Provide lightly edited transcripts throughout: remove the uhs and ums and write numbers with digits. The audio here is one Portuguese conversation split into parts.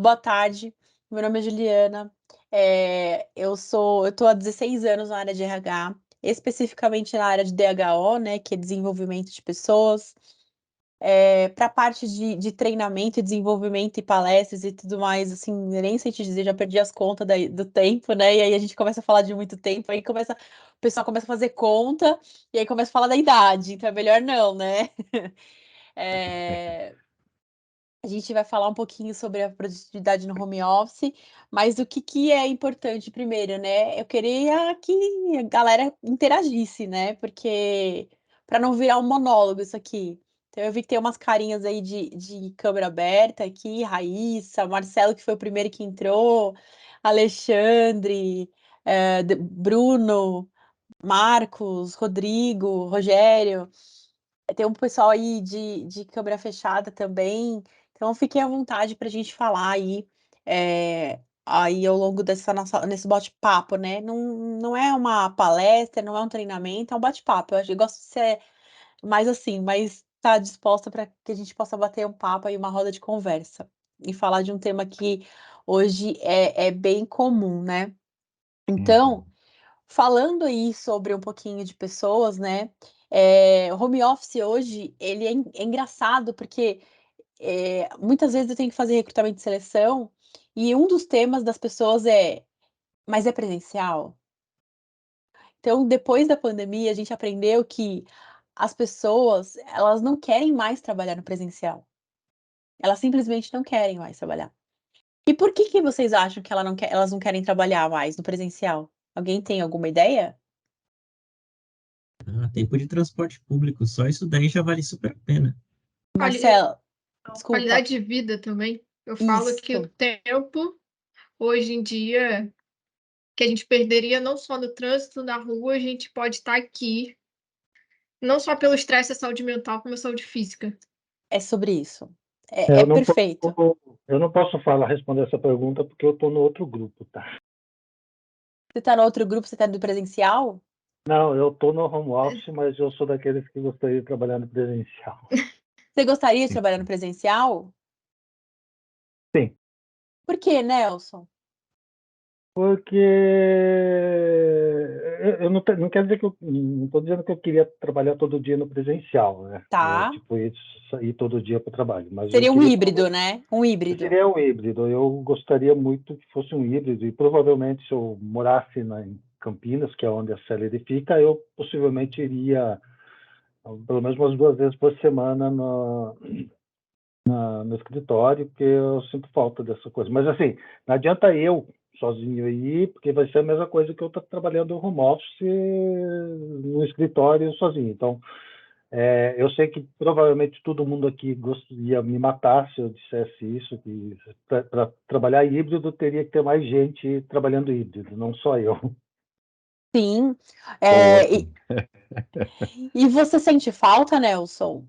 Boa tarde, meu nome é Juliana. Eu tô há 16 anos na área de RH, especificamente na área de DHO, né, que é desenvolvimento de pessoas. Para a parte de treinamento e desenvolvimento e palestras e tudo mais, assim, eu nem sei te dizer, já perdi as contas do tempo, né? E aí a gente começa a falar de muito tempo, o pessoal começa a fazer conta e aí começa a falar da idade, então é melhor não, né? Eh, a gente vai falar um pouquinho sobre a produtividade no home office, mas o que é importante primeiro, né? Eu queria que a galera interagisse, né? Porque para não virar um monólogo isso aqui. Então eu vi que tem umas carinhas aí de câmera aberta aqui, Raíssa, Marcelo, que foi o primeiro que entrou, Alexandre, Bruno, Marcos, Rodrigo, Rogério. Tem um pessoal aí de câmera fechada também, então fiquem à vontade para a gente falar aí ao longo nesse bate-papo, né? Não é uma palestra, não é um treinamento, é um bate-papo. Eu gosto de ser mais assim, mas tá disposta para que a gente possa bater um papo aí, uma roda de conversa e falar de um tema que hoje é bem comum, né? Então, Uhum. falando aí sobre um pouquinho de pessoas, né, o home office hoje, ele é engraçado, porque, muitas vezes eu tenho que fazer recrutamento e seleção, e um dos temas das pessoas é: "Mas é presencial?". Então, depois da pandemia, a gente aprendeu que as pessoas, elas não querem mais trabalhar no presencial, elas simplesmente não querem mais trabalhar. E por que vocês acham que elas não querem trabalhar mais no presencial? Alguém tem alguma ideia? Tempo de transporte público, só isso daí já vale super a pena. Quali- Marcela, desculpa. Qualidade de vida também. Eu falo que o Isso. tempo, hoje em dia, que a gente perderia não só no trânsito, na rua, a gente pode estar aqui, não só pelo estresse da saúde mental, como a saúde física. É sobre isso. É Eu não posso, perfeito. eu não posso responder essa pergunta porque eu estou no outro grupo, tá? Você tá no outro grupo, você tá do presencial? Não, eu estou no home office, mas eu sou daqueles que gostaria de trabalhar no presencial. Você gostaria de Sim. trabalhar no presencial? Sim, Por quê, Nelson? porque eu não quero dizer que eu não estou dizendo que eu queria trabalhar todo dia no presencial, né? Tá. Tipo, ir todo dia para o trabalho, mas eu Seria um queria híbrido, né? Um híbrido. seria um híbrido. Eu gostaria muito que fosse um híbrido e provavelmente se eu morasse em Campinas, que é onde a Celery fica, eu possivelmente iria pelo menos umas 2 vezes por semana no escritório, porque eu sinto falta dessa coisa. Mas assim, não adianta eu sozinho ir, porque vai ser a mesma coisa que eu estar trabalhando no home office no escritório sozinho. Então, eu sei que provavelmente todo mundo aqui ia me matar se eu dissesse isso, que para trabalhar híbrido teria que ter mais gente trabalhando híbrido, não só eu. Sim. É, Concordo. e você sente falta, Nelson,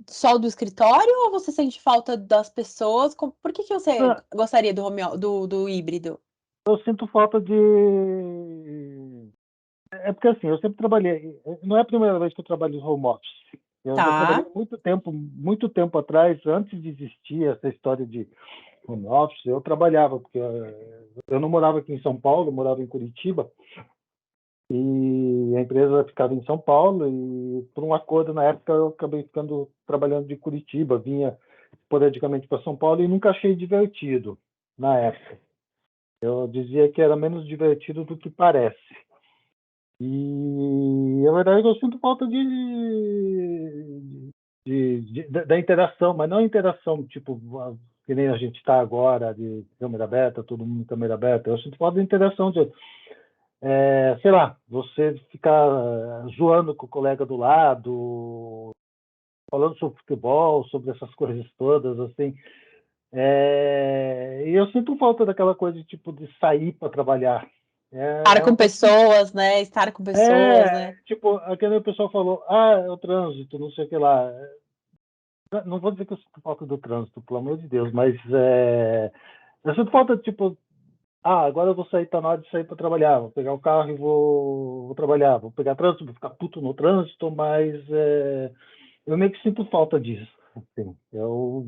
só do escritório ou você sente falta das pessoas? Por que você gostaria do híbrido? Eu sinto falta de. É porque assim, eu sempre trabalhei. Não é a primeira vez que eu trabalho em home office. Eu já trabalhei Tá. muito tempo atrás, antes de existir essa história de home office, eu trabalhava, porque eu não morava aqui em São Paulo, eu morava em Curitiba, e a empresa ficava em São Paulo, e por um acordo na época eu acabei ficando trabalhando de Curitiba, vinha esporadicamente para São Paulo e nunca achei divertido na época. Eu dizia que era menos divertido do que parece. E, na verdade, eu sinto falta da interação, mas não a interação, tipo, que nem a gente está agora, de câmera aberta, todo mundo câmera aberta. Eu sinto falta da interação de, sei lá, você ficar zoando com o colega do lado, falando sobre futebol, sobre essas coisas todas, assim. E eu sinto falta daquela coisa, tipo, de sair para trabalhar. Estar É com uma coisa. pessoas, né? Estar com pessoas, né? Tipo, aquele pessoal falou, é o trânsito, não sei o que lá. Não vou dizer que eu sinto falta do trânsito, pelo amor de Deus, mas eu sinto falta, tipo, agora eu vou sair, tá na hora de sair para trabalhar, vou pegar o carro e vou trabalhar, vou pegar trânsito, vou ficar puto no trânsito, mas eu meio que sinto falta disso. Assim, eu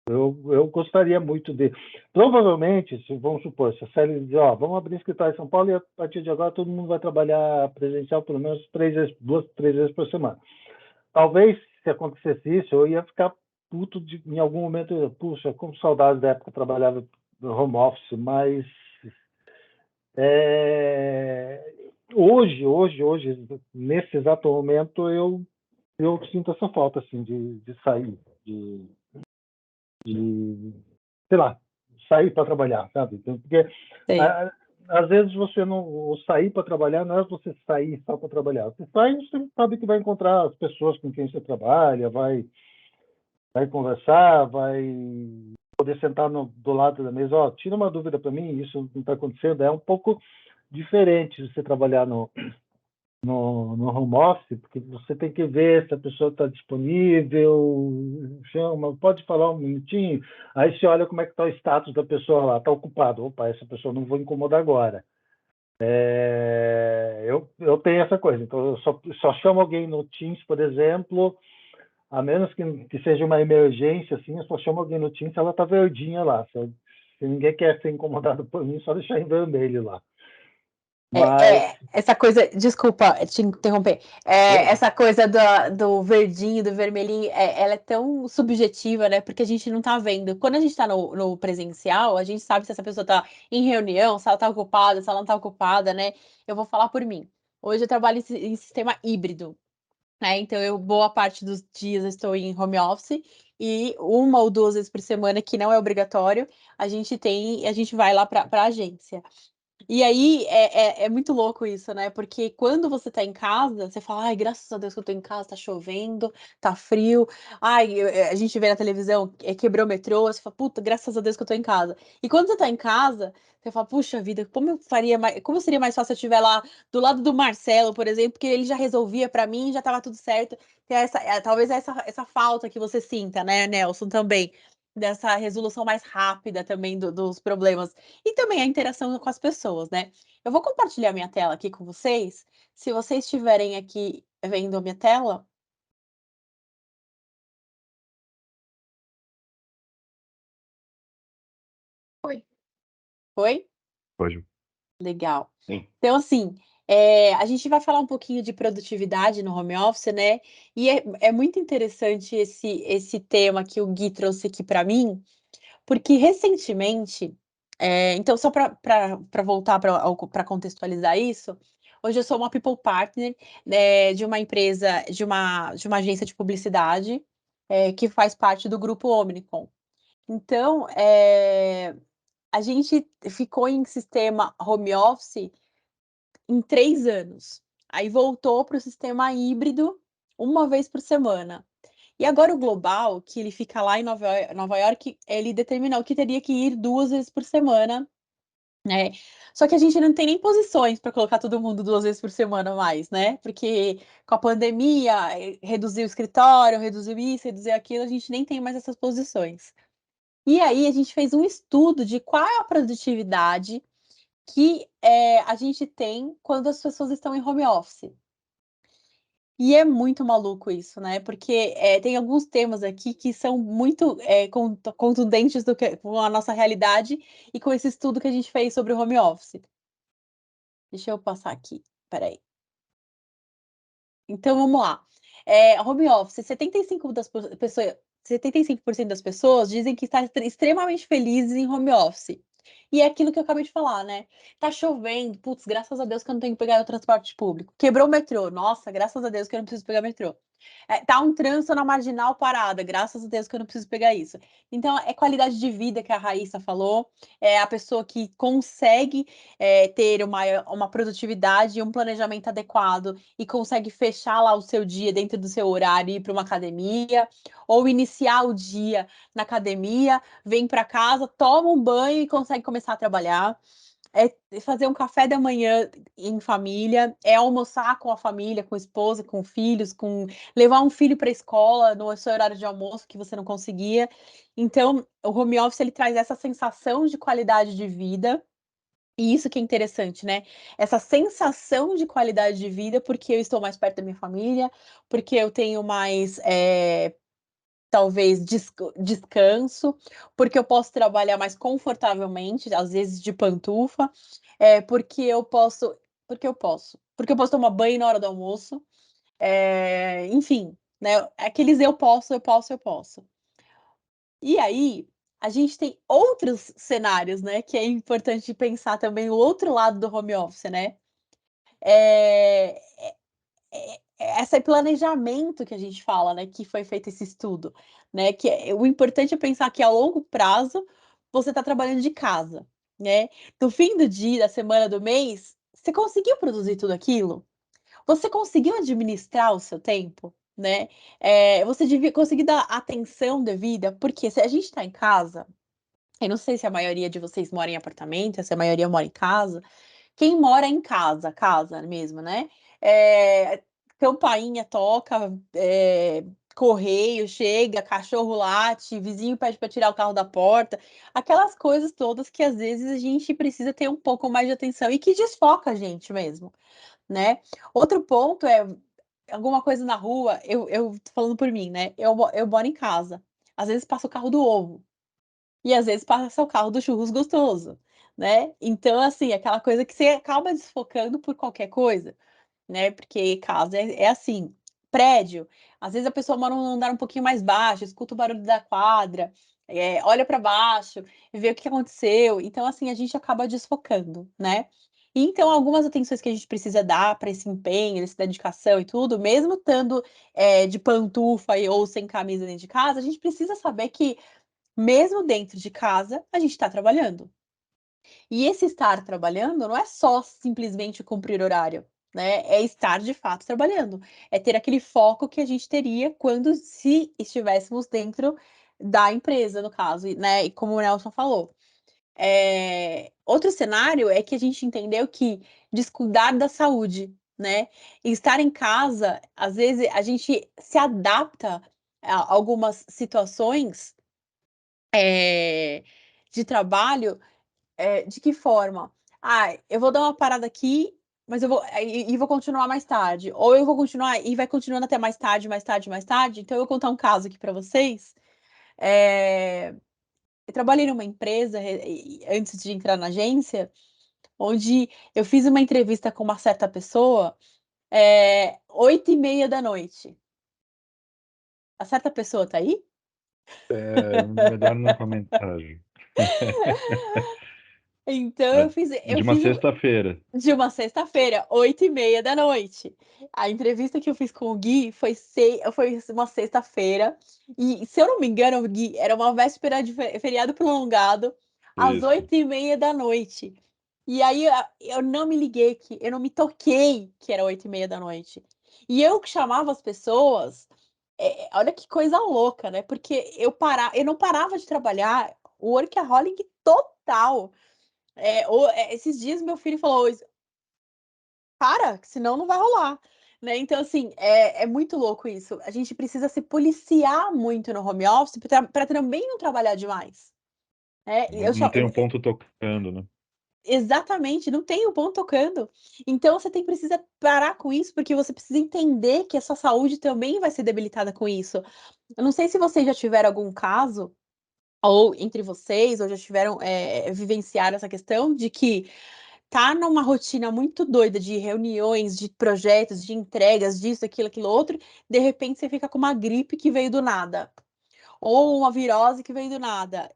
Eu gostaria muito de... Provavelmente, vamos supor, se a CL dizer, vamos abrir escritório em São Paulo e a partir de agora todo mundo vai trabalhar presencial pelo menos 2, 3 vezes por semana. Talvez, se acontecesse isso, eu ia ficar puto em algum momento, puxa, com saudades da época que eu trabalhava no home office, mas hoje, nesse exato momento, eu sinto essa falta, assim, de sair, sei lá, sair para trabalhar, sabe? Porque às vezes você não sair para trabalhar não é você sair só para trabalhar. Você sai, você sabe que vai encontrar as pessoas com quem você trabalha, vai conversar, vai poder sentar do lado da mesa. Tira uma dúvida para mim, isso não está acontecendo. É um pouco diferente você trabalhar no home office, porque você tem que ver se a pessoa está disponível, chama, pode falar um minutinho, aí você olha como é que está o status da pessoa lá, está ocupado, opa, essa pessoa não vou incomodar agora. Eu tenho essa coisa, então eu só chamo alguém no Teams, por exemplo, a menos que seja uma emergência, assim, eu só chamo alguém no Teams se ela está verdinha lá, se ninguém quer ser incomodado por mim, só deixar em vermelho lá. Mas... essa coisa, desculpa te interromper, essa coisa do verdinho, do vermelhinho, ela é tão subjetiva, né? Porque a gente não tá vendo. Quando a gente tá no presencial, a gente sabe se essa pessoa tá em reunião, se ela tá ocupada, se ela não tá ocupada, né? Eu vou falar por mim. Hoje eu trabalho em sistema híbrido, né? Então, boa parte dos dias eu estou em home office e 1 ou 2 vezes por semana, que não é obrigatório, a gente vai lá para a agência. E aí é muito louco isso, né? Porque quando você tá em casa, você fala, ai, graças a Deus que eu tô em casa, tá chovendo, tá frio. Ai, a gente vê na televisão, quebrou o metrô, você fala, puta, graças a Deus que eu tô em casa. E quando você tá em casa, você fala, puxa vida, como seria mais fácil se eu estiver lá do lado do Marcelo, por exemplo, porque ele já resolvia pra mim, já tava tudo certo. Talvez essa falta que você sinta, né, Nelson, também. Dessa resolução mais rápida também dos problemas. E também a interação com as pessoas, né? Eu vou compartilhar minha tela aqui com vocês. Se vocês estiverem aqui vendo a minha tela. Foi. Foi? Pode. Legal. Sim. Então, assim, a gente vai falar um pouquinho de produtividade no home office, né? E é muito interessante esse tema que o Gui trouxe aqui para mim, porque recentemente, então só para voltar para contextualizar isso, hoje eu sou uma people partner, né, de uma empresa, de uma agência de publicidade, que faz parte do grupo Omnicom. Então, a gente ficou em sistema home office em 3 anos. Aí voltou para o sistema híbrido 1 vez por semana. E agora o global, que ele fica lá em Nova York, ele determinou que teria que ir 2 vezes por semana, né? Só que a gente não tem nem posições para colocar todo mundo 2 vezes por semana mais, né? Porque com a pandemia, reduziu o escritório, reduziu isso, reduziu aquilo, a gente nem tem mais essas posições. E aí a gente fez um estudo de qual é a produtividade que a gente tem quando as pessoas estão em home office. E é muito maluco isso, né? Porque tem alguns temas aqui que são muito contundentes com a nossa realidade e com esse estudo que a gente fez sobre o home office. Deixa eu passar aqui, peraí. Então vamos lá. Home office, 75% das pessoas dizem que está extremamente felizes em home office. E é aquilo que eu acabei de falar, né? Tá chovendo, putz, graças a Deus que eu não tenho que pegar o transporte público. Quebrou o metrô, nossa, graças a Deus que eu não preciso pegar metrô. Tá um trânsito na marginal parada, graças a Deus que eu não preciso pegar isso. Então, é qualidade de vida que a Raíssa falou, é a pessoa que consegue ter uma produtividade e um planejamento adequado e consegue fechar lá o seu dia dentro do seu horário e ir para uma academia, ou iniciar o dia na academia, vem para casa, toma um banho e consegue começar a trabalhar. É fazer um café da manhã em família, é almoçar com a família, com a esposa, com filhos, levar um filho para a escola no seu horário de almoço que você não conseguia. Então, o home office ele traz essa sensação de qualidade de vida. E isso que é interessante, né? Essa sensação de qualidade de vida, porque eu estou mais perto da minha família, porque eu tenho mais talvez descanso, porque eu posso trabalhar mais confortavelmente, às vezes de pantufa, porque eu posso tomar banho na hora do almoço, enfim, né? Aqueles eu posso, eu posso, eu posso. E aí, a gente tem outros cenários, né? Que é importante pensar também o outro lado do home office, né? Esse planejamento que a gente fala, né? Que foi feito esse estudo, né? O importante é pensar que a longo prazo você está trabalhando de casa, né? No fim do dia, da semana, do mês, você conseguiu produzir tudo aquilo? Você conseguiu administrar o seu tempo, né? Você devia conseguir dar atenção devida, porque se a gente está em casa, eu não sei se a maioria de vocês mora em apartamento, se a maioria mora em casa. Quem mora em casa, casa mesmo, né? Campainha toca, correio chega, cachorro late, vizinho pede para tirar o carro da porta, aquelas coisas todas que às vezes a gente precisa ter um pouco mais de atenção e que desfoca a gente mesmo, né? Outro ponto é alguma coisa na rua, eu tô falando por mim, né? Eu moro em casa, às vezes passa o carro do ovo. E às vezes passa o carro do churros gostoso, né? Então, assim, aquela coisa que você acaba desfocando por qualquer coisa, né? Porque casa é assim. Prédio, às vezes a pessoa mora num andar um pouquinho mais baixo, escuta o barulho da quadra, olha para baixo, vê o que aconteceu. Então, assim, a gente acaba desfocando, né? E então, algumas atenções que a gente precisa dar para esse empenho, essa dedicação e tudo, mesmo estando de pantufa ou sem camisa dentro de casa, a gente precisa saber que mesmo dentro de casa, a gente está trabalhando. E esse estar trabalhando não é só simplesmente cumprir horário, né? É estar de fato trabalhando. É ter aquele foco que a gente teria quando se estivéssemos dentro da empresa, no caso, né? E como o Nelson falou. Outro cenário é que a gente entendeu que descuidar da saúde, né? E estar em casa, às vezes a gente se adapta a algumas situações de trabalho, de que forma? Ah, eu vou dar uma parada aqui, mas eu vou e vou continuar mais tarde, ou eu vou continuar e vai continuando até mais tarde, mais tarde, mais tarde. Então eu vou contar um caso aqui para vocês. Eu trabalhei numa empresa antes de entrar na agência, onde eu fiz uma entrevista com uma certa pessoa, 8h30 da noite. A certa pessoa tá aí? Melhor não comentar. Então eu De uma fiz sexta-feira. de uma sexta-feira, 8h30 da noite. A entrevista que eu fiz com o Gui foi uma sexta-feira. E, se eu não me engano, Gui, era uma véspera de feriado prolongado, às Isso. 8h30 da noite. E aí eu não me liguei, eu não me toquei que era 8h30 da noite. E eu que chamava as pessoas, olha que coisa louca, né? Porque eu não parava de trabalhar, workaholic total. Esses dias meu filho falou: para, que senão não vai rolar. Né? Então, assim, é muito louco isso. A gente precisa se policiar muito no home office para também não trabalhar demais. Não tem um ponto tocando, né? Exatamente, não tem o ponto tocando. Então você precisa parar com isso, porque você precisa entender que a sua saúde também vai ser debilitada com isso. Eu não sei se vocês já tiveram algum caso, ou entre vocês, ou já tiveram vivenciar essa questão de que tá numa rotina muito doida de reuniões, de projetos, de entregas, disso, aquilo, outro, de repente você fica com uma gripe que veio do nada, ou uma virose que veio do nada.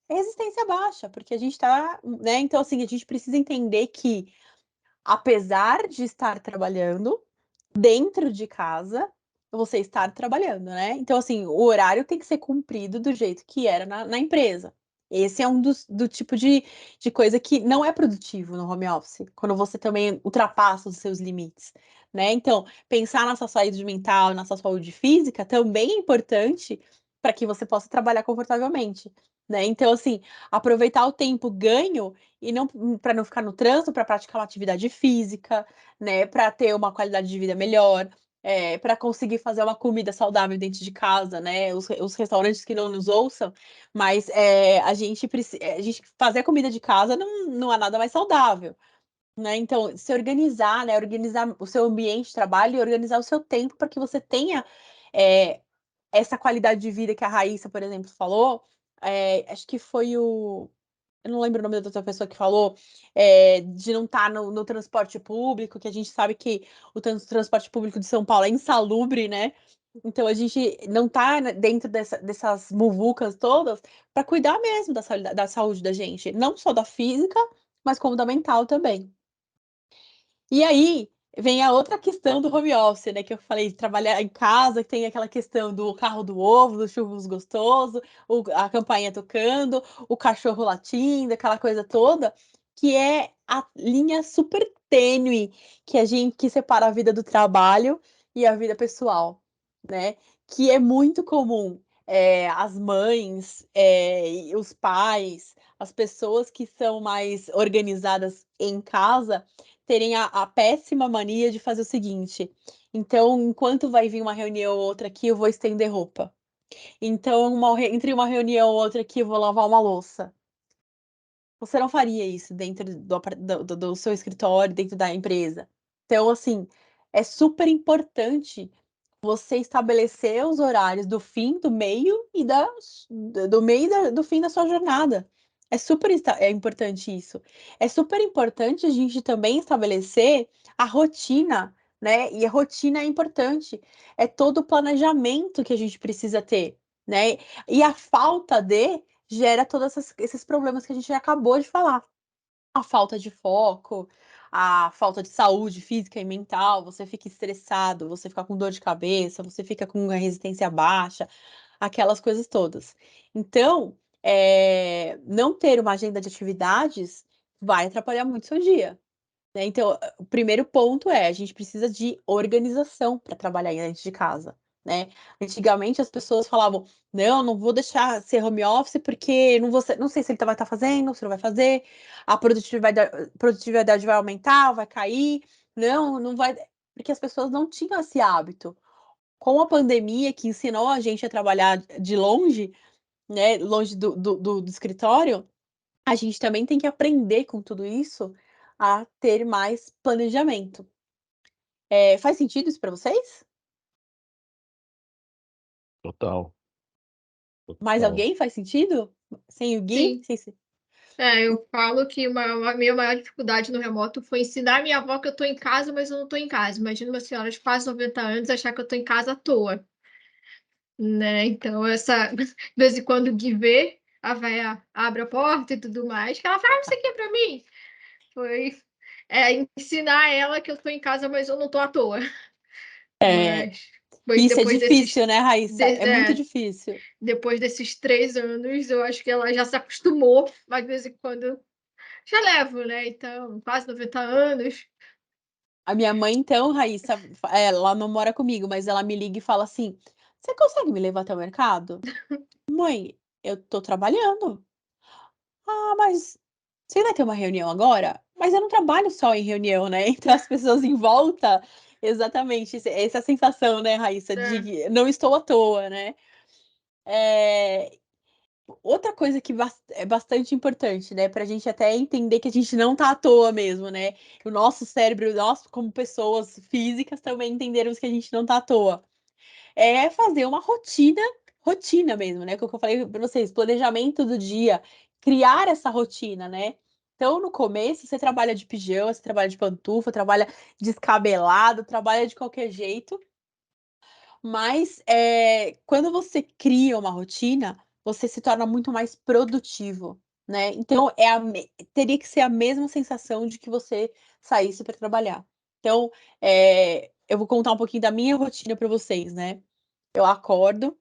É resistência baixa, porque a gente tá, né? Então, assim, a gente precisa entender que, apesar de estar trabalhando dentro de casa, você estar trabalhando, né? Então, assim, o horário tem que ser cumprido do jeito que era na empresa. Esse é do tipo de coisa que não é produtivo no home office, quando você também ultrapassa os seus limites, né? Então, pensar na sua saúde mental, na sua saúde física também é importante para que você possa trabalhar confortavelmente, né? Então, assim, aproveitar o tempo ganho e não para não ficar no trânsito, para praticar uma atividade física, né? Para ter uma qualidade de vida melhor, para conseguir fazer uma comida saudável dentro de casa, né? Os restaurantes que não nos ouçam, mas a gente fazer a comida de casa não há nada mais saudável, né? Então, se organizar, né? Organizar o seu ambiente de trabalho e organizar o seu tempo para que você tenha essa qualidade de vida que a Raíssa, por exemplo, falou, acho que foi eu não lembro o nome da outra pessoa que falou, de não estar no transporte público, que a gente sabe que o transporte público de São Paulo é insalubre, né? Então a gente não tá dentro dessas muvucas todas para cuidar mesmo da saúde da gente, não só da física, mas como da mental também. E aí vem a outra questão do home office, né? Que eu falei, de trabalhar em casa, que tem aquela questão do carro do ovo, do churros gostoso, a campainha tocando, o cachorro latindo, aquela coisa toda, que é a linha super tênue que separa a vida do trabalho e a vida pessoal, né? Que é muito comum. As mães, e os pais, as pessoas que são mais organizadas em casa terem a péssima mania de fazer o seguinte: então, enquanto vai vir uma reunião ou outra aqui, eu vou estender roupa. Então, entre uma reunião ou outra aqui, eu vou lavar uma louça. Você não faria isso dentro do seu escritório, dentro da empresa. Então, assim, é super importante você estabelecer os horários do fim, do meio e do meio do fim da sua jornada. É importante isso. É super importante a gente também estabelecer a rotina, né? E a rotina é importante. É todo o planejamento que a gente precisa ter, né? E a falta de gera todos esses problemas que a gente acabou de falar. A falta de foco, a falta de saúde física e mental, você fica estressado, você fica com dor de cabeça, você fica com a resistência baixa, aquelas coisas todas. Então, não ter uma agenda de atividades vai atrapalhar muito seu dia, né? Então, o primeiro ponto a gente precisa de organização para trabalhar dentro de casa, né? Antigamente as pessoas falavam, não vou deixar ser home office porque não sei se ele vai estar fazendo, se não vai fazer, a produtividade vai aumentar, vai cair, não vai, porque as pessoas não tinham esse hábito. Com a pandemia que ensinou a gente a trabalhar de longe, né, longe do escritório, a gente também tem que aprender com tudo isso a ter mais planejamento. Faz sentido isso para vocês? Total. Mais Total. alguém faz sentido? Sem o Gui? Sim. Sem... Eu falo que a minha maior dificuldade no remoto foi ensinar a minha avó que eu estou em casa, mas eu não estou em casa. Imagina uma senhora de quase 90 anos achar que eu estou em casa à toa, né? Então, de vez em quando o Gui vê, a véia abre a porta e tudo mais, que ela fala, isso aqui é para mim. Foi ensinar ela que eu estou em casa, mas eu não estou à toa. Mas Isso é depois difícil, né, Raíssa? É muito é, difícil. depois desses 3 anos, eu acho que ela já se acostumou, mas de vez em quando já levo, né? Então, quase 90 anos. A minha mãe, então, Raíssa, ela não mora comigo, mas ela me liga e fala assim: você consegue me levar até o mercado? Mãe, eu tô trabalhando. Ah, mas você vai ter uma reunião agora? Mas eu não trabalho só em reunião, né? Então as pessoas em volta, exatamente, essa sensação, né, Raíssa, de É, que não estou à toa, né? É, outra coisa que é bastante importante, né, pra gente até entender que a gente não tá à toa mesmo, né? O nosso cérebro, nós, como pessoas físicas, também entendermos que a gente não tá à toa. É fazer uma rotina mesmo, né? Que eu falei para vocês, planejamento do dia, criar essa rotina, né? Então, no começo, você trabalha de pijama, você trabalha de pantufa, trabalha descabelado, trabalha de qualquer jeito, mas quando você cria uma rotina, você se torna muito mais produtivo, né? Então, teria que ser a mesma sensação de que você saísse para trabalhar. Então, eu vou contar um pouquinho da minha rotina para vocês, né? Eu acordo,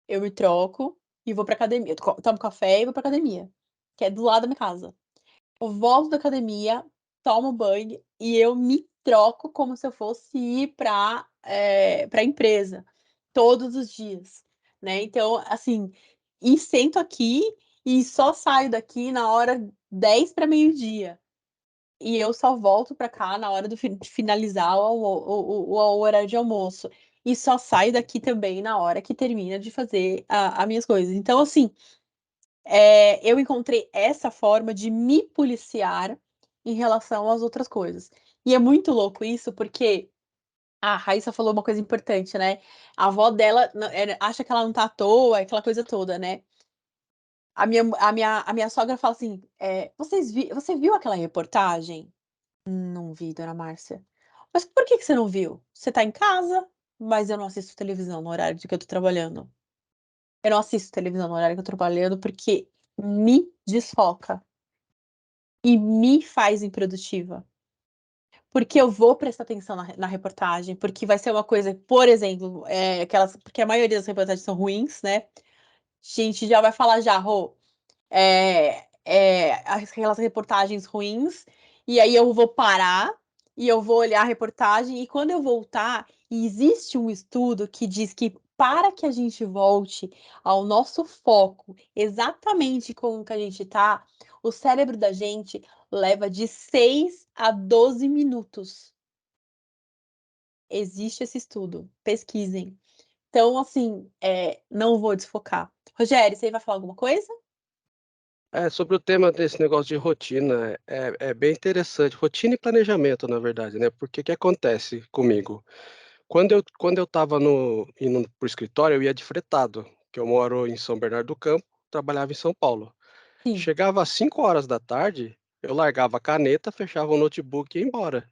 eu me troco e vou pra academia. Eu tomo café e vou pra academia, que é do lado da minha casa. Eu volto da academia, tomo banho e eu me troco como se eu fosse ir pra empresa todos os dias, né? Então, assim, e sento aqui e só saio daqui na hora 10 para meio-dia. E eu só volto para cá na hora de finalizar o horário de almoço. E só saio daqui também na hora que termina de fazer as minhas coisas. Então, assim, eu encontrei essa forma de me policiar em relação às outras coisas. E é muito louco isso, porque A Raíssa falou uma coisa importante, né? A avó dela acha que ela não tá à toa, aquela coisa toda, né? A minha sogra fala assim: você viu aquela reportagem? Não vi, dona Márcia. Mas por que você não viu? Você tá em casa, mas eu não assisto televisão no horário de que eu tô trabalhando. Eu não assisto televisão no horário que eu tô trabalhando porque me desfoca e me faz improdutiva. Porque eu vou prestar atenção na reportagem, porque vai ser uma coisa, por exemplo, porque a maioria das reportagens são ruins, né? A gente já vai falar já, Rô, aquelas reportagens ruins, e aí eu vou parar e eu vou olhar a reportagem, e quando eu voltar, existe um estudo que diz que para que a gente volte ao nosso foco, exatamente como que a gente tá, o cérebro da gente leva de 6 a 12 minutos. Existe esse estudo, pesquisem. Então, assim, não vou desfocar. Rogério, você vai falar alguma coisa? Sobre o tema desse negócio de rotina, é bem interessante. Rotina e planejamento, na verdade, né? Porque o que acontece comigo? Quando eu estava indo para o escritório, eu ia de fretado, que eu moro em São Bernardo do Campo, trabalhava em São Paulo. Sim. Chegava às 5 horas da tarde, eu largava a caneta, fechava o notebook e ia embora.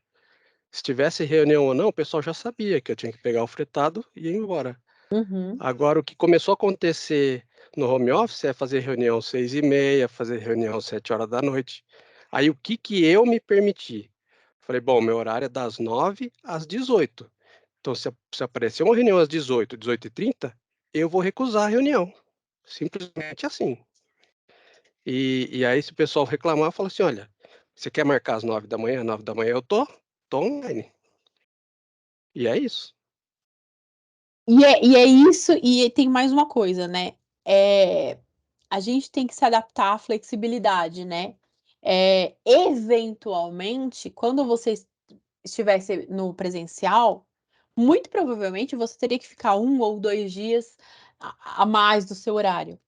Se tivesse reunião ou não, o pessoal já sabia que eu tinha que pegar o fretado e ir embora. Uhum. Agora, o que começou a acontecer no home office é fazer reunião 6h30, fazer reunião 7 horas da noite. Aí, o que eu me permiti? Falei, bom, meu horário é das 9 às 18. Então, se aparecer uma reunião às 18, 18h30, eu vou recusar a reunião. Simplesmente assim. E aí, se o pessoal reclamar, fala assim, olha, você quer marcar às 9 da manhã? 9 da manhã eu tô online. E é isso. E é isso, e tem mais uma coisa, né? A gente tem que se adaptar à flexibilidade, né? Eventualmente, quando você estivesse no presencial, muito provavelmente você teria que ficar 1 ou 2 dias a mais do seu horário,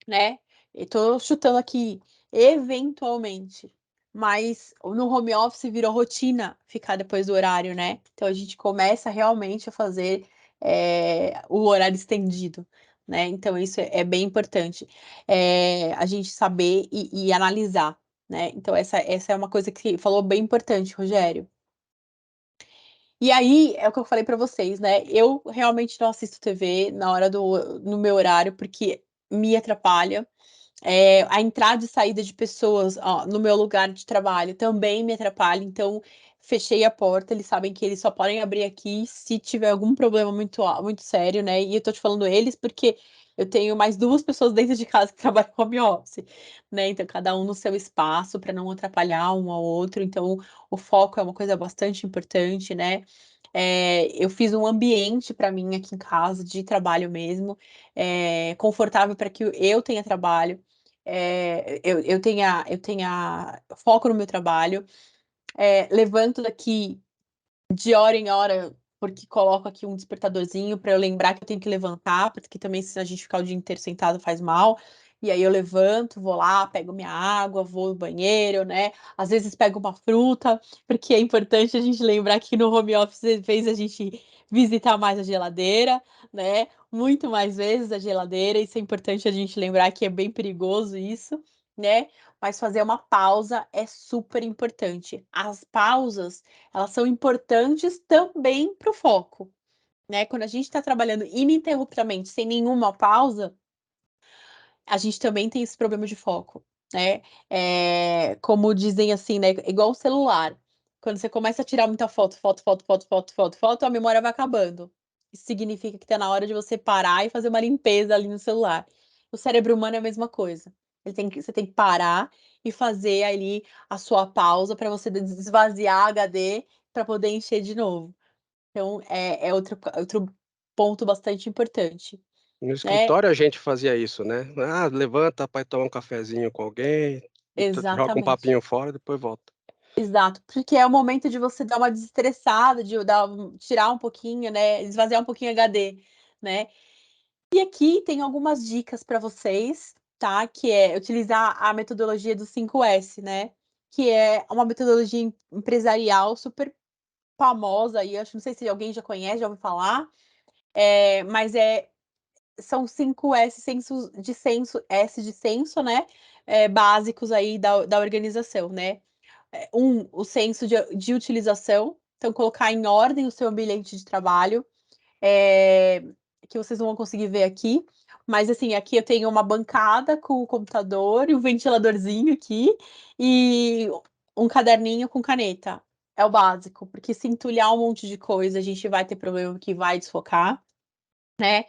né? Eu tô chutando aqui, eventualmente. Mas no home office virou rotina ficar depois do horário, né? Então a gente começa realmente a fazer o horário estendido, né? Então isso é bem importante. A gente saber e analisar, né? Então essa é uma coisa que falou bem importante, Rogério. E aí, é o que eu falei pra vocês, né? Eu realmente não assisto TV no meu horário, porque me atrapalha. A entrada e saída de pessoas, ó, no meu lugar de trabalho também me atrapalha, então fechei a porta. Eles sabem que eles só podem abrir aqui se tiver algum problema muito sério, né? E eu tô te falando eles porque eu tenho mais 2 pessoas dentro de casa que trabalham home office, né? Então, cada um no seu espaço para não atrapalhar um ao outro. Então, o foco é uma coisa bastante importante, né? Eu fiz um ambiente para mim aqui em casa de trabalho mesmo, confortável para que eu tenha trabalho, eu tenha foco no meu trabalho, levanto daqui de hora em hora, porque coloco aqui um despertadorzinho para eu lembrar que eu tenho que levantar, porque também se a gente ficar o dia inteiro sentado faz mal. E aí eu levanto, vou lá, pego minha água, vou no banheiro, né? Às vezes pego uma fruta, porque é importante a gente lembrar que no home office fez a gente visitar mais a geladeira, né? Muito mais vezes a geladeira, isso é importante a gente lembrar que é bem perigoso isso, né? Mas fazer uma pausa é super importante. As pausas, elas são importantes também para o foco, né? Quando a gente está trabalhando ininterruptamente, sem nenhuma pausa, a gente também tem esse problema de foco, né? Como dizem assim, né? Igual o celular. Quando você começa a tirar muita foto, a memória vai acabando. Isso significa que está na hora de você parar e fazer uma limpeza ali no celular. O cérebro humano é a mesma coisa. Você tem que parar e fazer ali a sua pausa para você esvaziar HD para poder encher de novo. Então, é outro ponto bastante importante, No né? escritório a gente fazia isso, né? Ah, levanta para tomar um cafezinho com alguém, joga um Exatamente. papinho fora, depois volta. Exato, porque é o momento de você dar uma desestressada, tirar um pouquinho, né, esvaziar um pouquinho HD, né. E aqui tem algumas dicas para vocês, tá, que é utilizar a metodologia do 5S, né, que é uma metodologia empresarial super famosa aí, acho, não sei se alguém já conhece, já ouviu falar, mas são 5 S de senso, né? Básicos aí da organização, né? O senso de utilização, então colocar em ordem o seu ambiente de trabalho, que vocês não vão conseguir ver aqui, mas assim, aqui eu tenho uma bancada com o computador e um ventiladorzinho aqui e um caderninho com caneta. É o básico, porque se entulhar um monte de coisa, a gente vai ter problema que vai desfocar, né?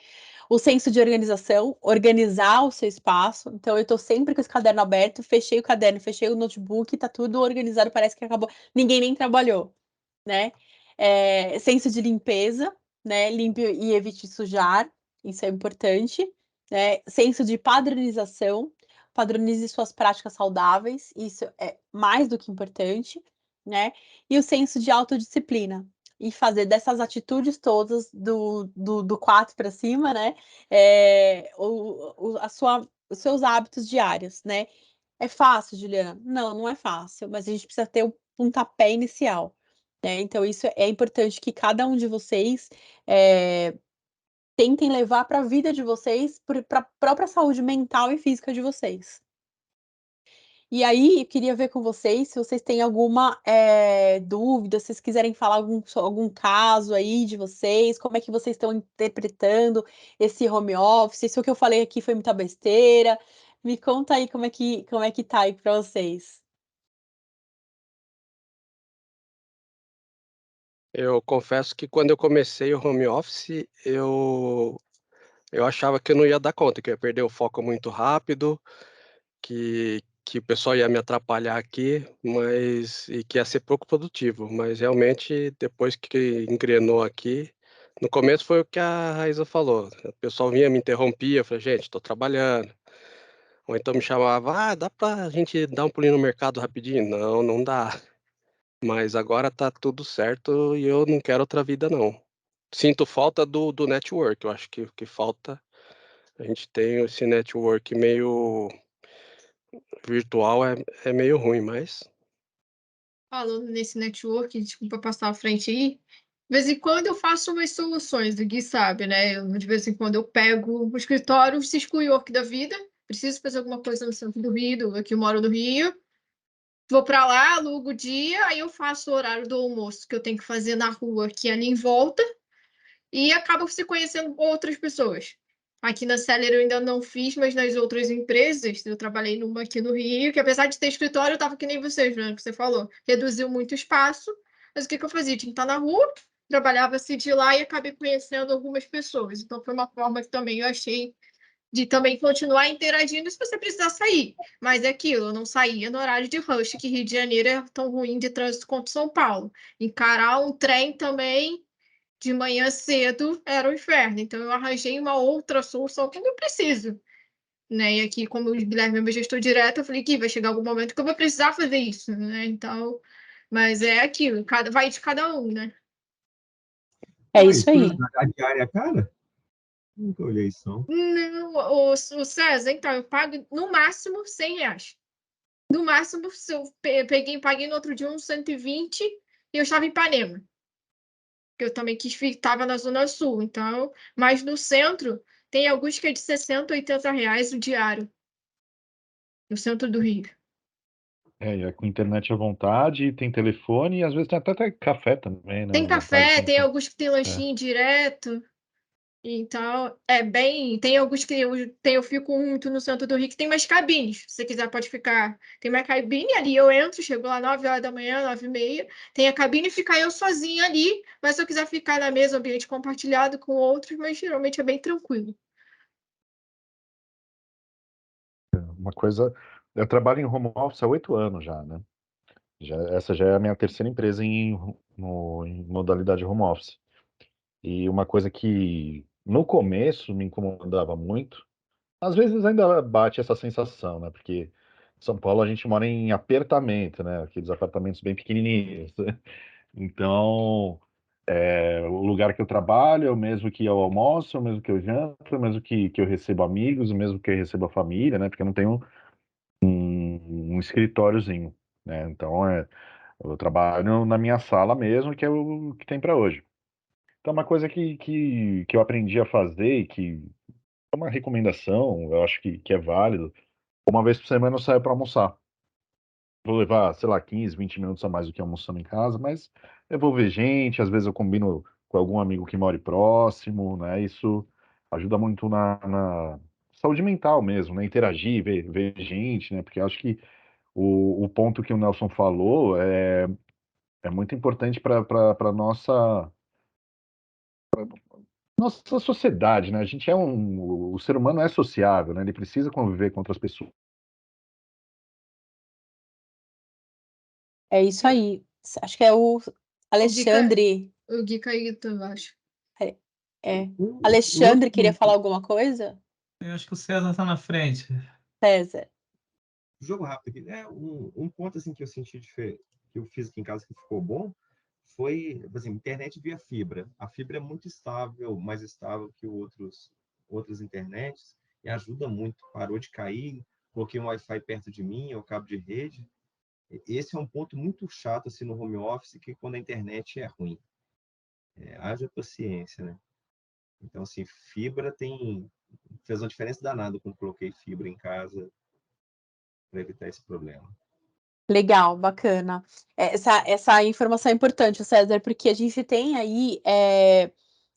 O senso de organização, organizar o seu espaço. Então, eu tô sempre com esse caderno aberto, fechei o caderno, fechei o notebook, tá tudo organizado, parece que acabou. Ninguém nem trabalhou, né? Senso de limpeza, né? Limpe e evite sujar, isso é importante, né? Senso de padronização, padronize suas práticas saudáveis, isso é mais do que importante, né? E o senso de autodisciplina, e fazer dessas atitudes todas do 4 para cima, né? Os seus hábitos diários, né? É fácil, Juliana? Não, não é fácil, mas a gente precisa ter um pontapé inicial, né? Então, isso é importante que cada um de vocês tentem levar para a vida de vocês, para a própria saúde mental e física de vocês. E aí, eu queria ver com vocês se vocês têm alguma dúvida, se vocês quiserem falar algum caso aí de vocês, como é que vocês estão interpretando esse home office, se o que eu falei aqui foi muita besteira. Me conta aí como é que tá aí para vocês. Eu confesso que quando eu comecei o home office, eu achava que eu não ia dar conta, que eu ia perder o foco muito rápido, que o pessoal ia me atrapalhar aqui, e que ia ser pouco produtivo. Mas realmente, depois que engrenou aqui, no começo foi o que a Raíza falou. O pessoal vinha, me interrompia, eu falei, gente, estou trabalhando. Ou então me chamava, dá pra gente dar um pulinho no mercado rapidinho? Não, não dá. Mas agora tá tudo certo e eu não quero outra vida, não. Sinto falta do network, eu acho que o que falta, a gente tem esse network meio virtual, é meio ruim, mas Falando nesse network, desculpa passar à frente aí. De vez em quando eu faço umas soluções, o Gui sabe, né? De vez em quando eu pego o escritório, o Cisco York da vida, preciso fazer alguma coisa no centro do Rio, aqui eu moro no Rio, vou para lá, alugo o dia, aí eu faço o horário do almoço que eu tenho que fazer na rua, aqui ali em volta, e acabo se conhecendo com outras pessoas. Aqui na Seller eu ainda não fiz, mas nas outras empresas, eu trabalhei numa aqui no Rio, que apesar de ter escritório, eu estava que nem vocês, né, que você falou, reduziu muito espaço, mas o que eu fazia? Tinha que estar na rua, trabalhava-se de lá e acabei conhecendo algumas pessoas. Então foi uma forma que também eu achei de também continuar interagindo se você precisar sair. Mas é aquilo, eu não saía no horário de rush, que Rio de Janeiro é tão ruim de trânsito quanto São Paulo. Encarar um trem também de manhã cedo era o inferno. Então, eu arranjei uma outra solução quando eu preciso. Né? E aqui, como o Guilherme é meu gestor direto, eu falei que vai chegar algum momento que eu vou precisar fazer isso. Né? Então, mas é aquilo, vai de cada um, né? É isso aí. A diária é cara? Nunca olhei isso, não. Não, o César, então, eu pago no máximo R$ 100. No máximo, se eu paguei no outro dia uns 120 e eu estava em Ipanema. Que eu também estava na Zona Sul, então, mas no centro tem alguns que é de 60, R$ 80 o diário, no centro do Rio. E é com internet à vontade, tem telefone e às vezes tem até café também, né? Tem café, tem alguns que tem É. lanchinho direto, então é bem. Tem alguns que eu fico muito no centro do Rio que tem mais cabines. Se você quiser, pode ficar. Tem mais cabine ali, eu entro, chego lá 9 horas da manhã, 9h30. Tem a cabine e fica eu sozinha ali, mas se eu quiser ficar na mesa, ambiente compartilhado com outros, mas geralmente é bem tranquilo. Uma coisa, eu trabalho em home office há 8 anos já, né? Essa já é a minha terceira empresa em modalidade home office. E uma coisa que no começo me incomodava muito, às vezes ainda bate essa sensação, né? Porque em São Paulo a gente mora em apertamento, né? Aqueles apartamentos bem pequenininhos. Então, o lugar que eu trabalho é o mesmo que eu almoço, é o mesmo que eu janto, é o mesmo que eu recebo amigos, é o mesmo que eu recebo a família, né? Porque eu não tenho um escritóriozinho, né? Então, Eu trabalho na minha sala mesmo, que é o que tem para hoje. Então, uma coisa que eu aprendi a fazer e que é uma recomendação, eu acho que é válido. Uma vez por semana eu saio para almoçar. Vou levar, sei lá, 15, 20 minutos a mais do que almoçando em casa, mas eu vou ver gente, às vezes eu combino com algum amigo que mora próximo, né? Isso ajuda muito na saúde mental mesmo, né? Interagir, ver gente, né? Porque eu acho que o ponto que o Nelson falou é muito importante para nossa sociedade, né? A gente o ser humano é sociável, né? Ele precisa conviver com outras pessoas. É isso aí. Acho que é o O Gui, Alexandre. o Gui Caíto, eu acho. É. Um Alexandre outro queria falar ponto, alguma coisa? Eu acho que o César tá na frente. César. jogo rápido aqui, um ponto assim que eu senti que eu fiz aqui em casa que ficou bom foi, assim, internet via fibra. A fibra é muito estável, mais estável que outras internets e ajuda muito. Parou de cair, coloquei um Wi-Fi perto de mim, o cabo de rede. Esse é um ponto muito chato assim no home office, que quando a internet é ruim. Haja paciência, né? Então, assim, fibra fez uma diferença danada quando coloquei fibra em casa para evitar esse problema. Legal, bacana. Essa informação é importante, César, porque a gente tem aí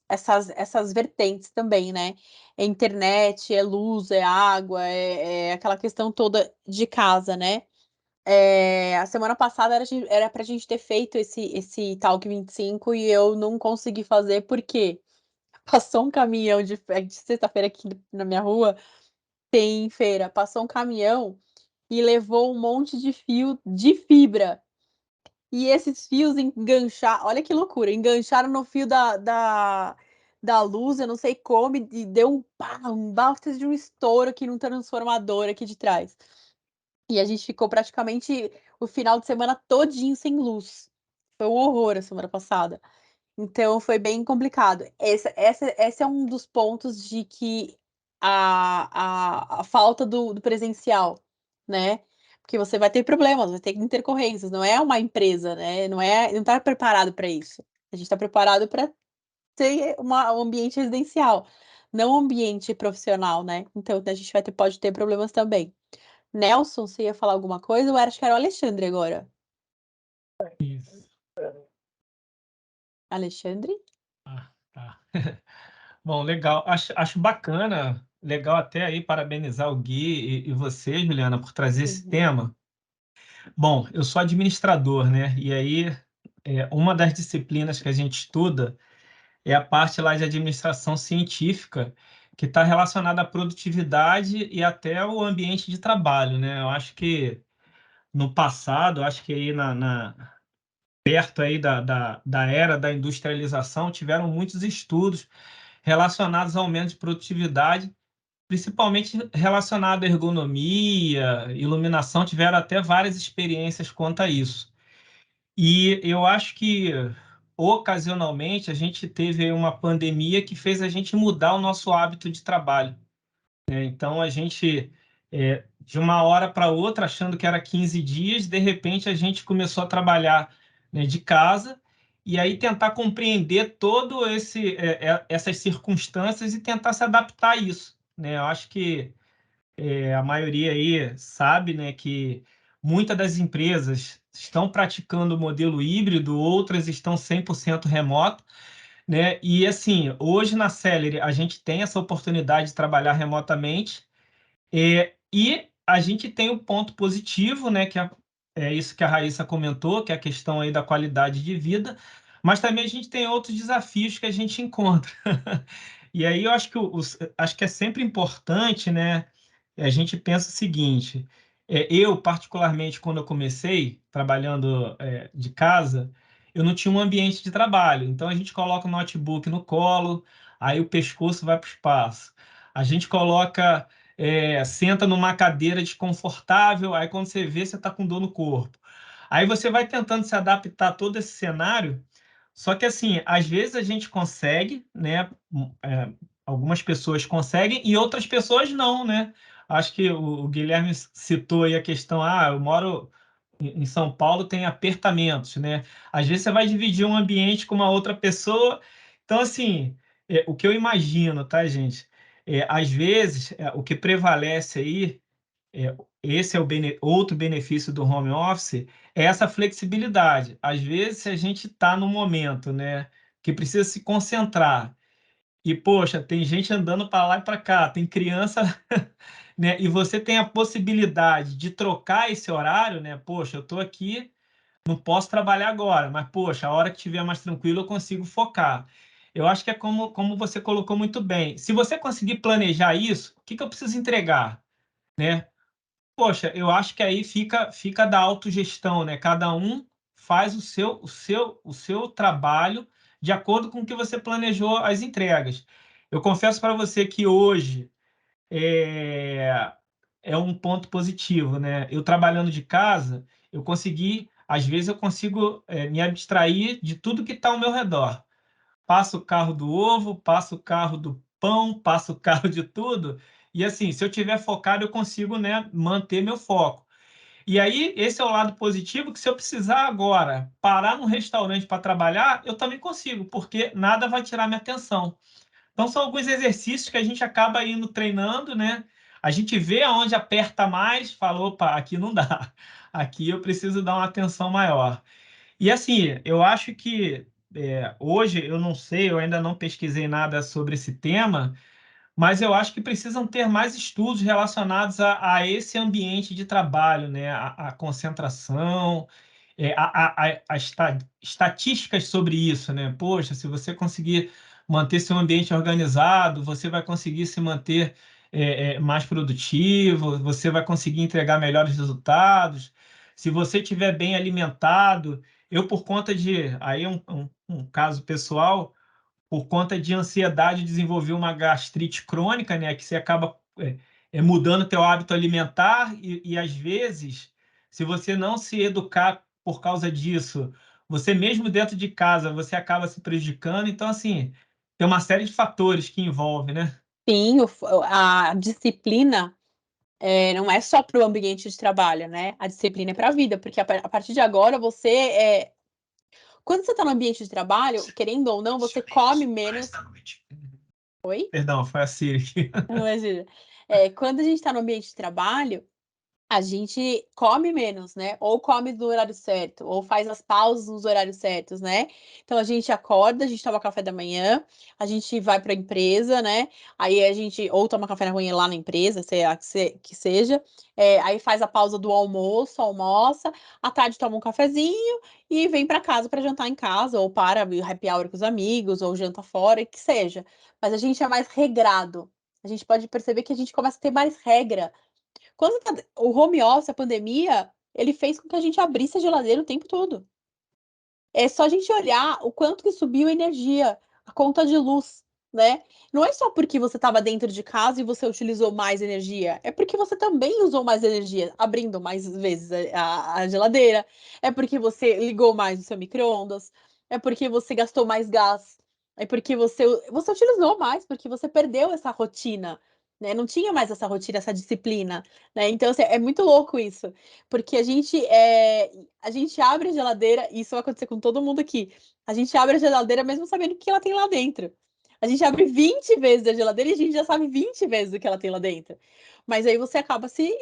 essas vertentes também, né? É internet, é luz, é água, é aquela questão toda de casa, né? A semana passada era pra gente ter feito esse Talk 25 e eu não consegui fazer porque passou um caminhão de sexta-feira aqui na minha rua, tem feira, passou um caminhão e levou um monte de fio de fibra. E esses fios engancharam, olha que loucura, engancharam no fio da luz, eu não sei como, e deu um baita de um estouro aqui num transformador aqui de trás. E a gente ficou praticamente o final de semana todinho sem luz. Foi um horror a semana passada. Então foi bem complicado. Esse é um dos pontos de que a falta do presencial, né? Porque você vai ter problemas, vai ter intercorrências, não é uma empresa, né? Não está preparado para isso. A gente está preparado para ter um ambiente residencial, não um ambiente profissional, né? Então a gente pode ter problemas também. Nelson, você ia falar alguma coisa? Eu acho que era o Alexandre agora. Isso. Alexandre? Ah, tá. Bom, legal. Acho bacana, legal até aí parabenizar o Gui e você, Juliana, por trazer esse Uhum. tema. Bom, eu sou administrador, né? E aí, uma das disciplinas que a gente estuda é a parte lá de administração científica, que está relacionada à produtividade e até o ambiente de trabalho, né? Eu acho que no passado, acho que aí perto aí da era da industrialização, tiveram muitos estudos relacionados ao aumento de produtividade, principalmente relacionado à ergonomia, iluminação, tiveram até várias experiências quanto a isso. E eu acho que, ocasionalmente, a gente teve uma pandemia que fez a gente mudar o nosso hábito de trabalho, né? Então, a gente, de uma hora para outra, achando que era 15 dias, de repente a gente começou a trabalhar, né, de casa e aí tentar compreender todo essas circunstâncias e tentar se adaptar a isso, né? Eu acho que a maioria aí sabe, né, que muitas das empresas estão praticando o modelo híbrido, outras estão 100% remoto, né? E assim, hoje na Celery a gente tem essa oportunidade de trabalhar remotamente, e a gente tem o ponto positivo, né, que é isso que a Raíssa comentou, que é a questão aí da qualidade de vida, mas também a gente tem outros desafios que a gente encontra. E aí eu acho que acho que é sempre importante, né? A gente pensa o seguinte: eu, particularmente, quando eu comecei trabalhando de casa, eu não tinha um ambiente de trabalho. Então, a gente coloca o notebook no colo, aí o pescoço vai para o espaço. A gente coloca, senta numa cadeira desconfortável, aí quando você vê, você está com dor no corpo. Aí você vai tentando se adaptar a todo esse cenário, só que, assim, às vezes a gente consegue, né? Algumas pessoas conseguem e outras pessoas não, né? Acho que o Guilherme citou aí a questão, eu moro em São Paulo tem apertamentos, né? Às vezes você vai dividir um ambiente com uma outra pessoa. Então, assim, o que eu imagino, tá, gente? Às vezes, o que prevalece aí, esse é o outro benefício do home office, é essa flexibilidade. Às vezes, se a gente está num momento, né, que precisa se concentrar, e, poxa, tem gente andando para lá e para cá, tem criança, né? E você tem a possibilidade de trocar esse horário, né? Poxa, eu estou aqui, não posso trabalhar agora, mas, poxa, a hora que estiver mais tranquilo, eu consigo focar. Eu acho que é como você colocou muito bem. Se você conseguir planejar isso, o que eu preciso entregar, né? Poxa, eu acho que aí fica da autogestão, né? Cada um faz o seu trabalho de acordo com o que você planejou as entregas. Eu confesso para você que hoje é, é um ponto positivo, né? Eu trabalhando de casa, às vezes eu consigo me abstrair de tudo que está ao meu redor. Passo o carro do ovo, passo o carro do pão, passo o carro de tudo. E assim, se eu tiver focado, eu consigo, né, manter meu foco. E aí, esse é o lado positivo, que se eu precisar agora parar num restaurante para trabalhar, eu também consigo, porque nada vai tirar minha atenção. Então, são alguns exercícios que a gente acaba indo treinando, né? A gente vê aonde aperta mais, fala, opa, aqui não dá. Aqui eu preciso dar uma atenção maior. E assim, eu acho que hoje, eu não sei, eu ainda não pesquisei nada sobre esse tema, mas eu acho que precisam ter mais estudos relacionados a esse ambiente de trabalho, né? A concentração, estatísticas sobre isso, né? Poxa, se você conseguir manter seu ambiente organizado, você vai conseguir se manter mais produtivo, você vai conseguir entregar melhores resultados. Se você estiver bem alimentado, eu, por conta de, aí é um caso pessoal, por conta de ansiedade, desenvolver uma gastrite crônica, né? Que você acaba mudando teu hábito alimentar e, às vezes, se você não se educar por causa disso, você mesmo dentro de casa, você acaba se prejudicando. Então, assim, tem uma série de fatores que envolvem, né? Sim, a disciplina não é só para o ambiente de trabalho, né? A disciplina é para a vida, porque a partir de agora quando você está no ambiente de trabalho, querendo ou não, você come menos. Oi? Perdão, foi a Siri aqui. Imagina. Quando a gente está no ambiente de trabalho, a gente come menos, né? Ou come no horário certo, ou faz as pausas nos horários certos, né? Então a gente acorda, a gente toma café da manhã, a gente vai para a empresa, né? Aí a gente ou toma café da manhã lá na empresa, sei lá que seja. Aí faz a pausa do almoço, almoça, à tarde toma um cafezinho e vem para casa para jantar em casa, ou para happy hour com os amigos, ou janta fora, que seja. Mas a gente é mais regrado. A gente pode perceber que a gente começa a ter mais regra o home office, a pandemia, ele fez com que a gente abrisse a geladeira o tempo todo. É só a gente olhar o quanto que subiu a energia, a conta de luz, né? Não é só porque você estava dentro de casa e você utilizou mais energia, é porque você também usou mais energia, abrindo mais vezes a geladeira, é porque você ligou mais o seu micro-ondas, é porque você gastou mais gás, é porque você utilizou mais, porque você perdeu essa rotina, né? Não tinha mais essa rotina, essa disciplina, né? Então, assim, é muito louco isso, porque a gente abre a geladeira, e isso vai acontecer com todo mundo aqui. A gente abre a geladeira mesmo sabendo o que ela tem lá dentro. A gente abre 20 vezes a geladeira e a gente já sabe 20 vezes o que ela tem lá dentro. Mas aí você acaba se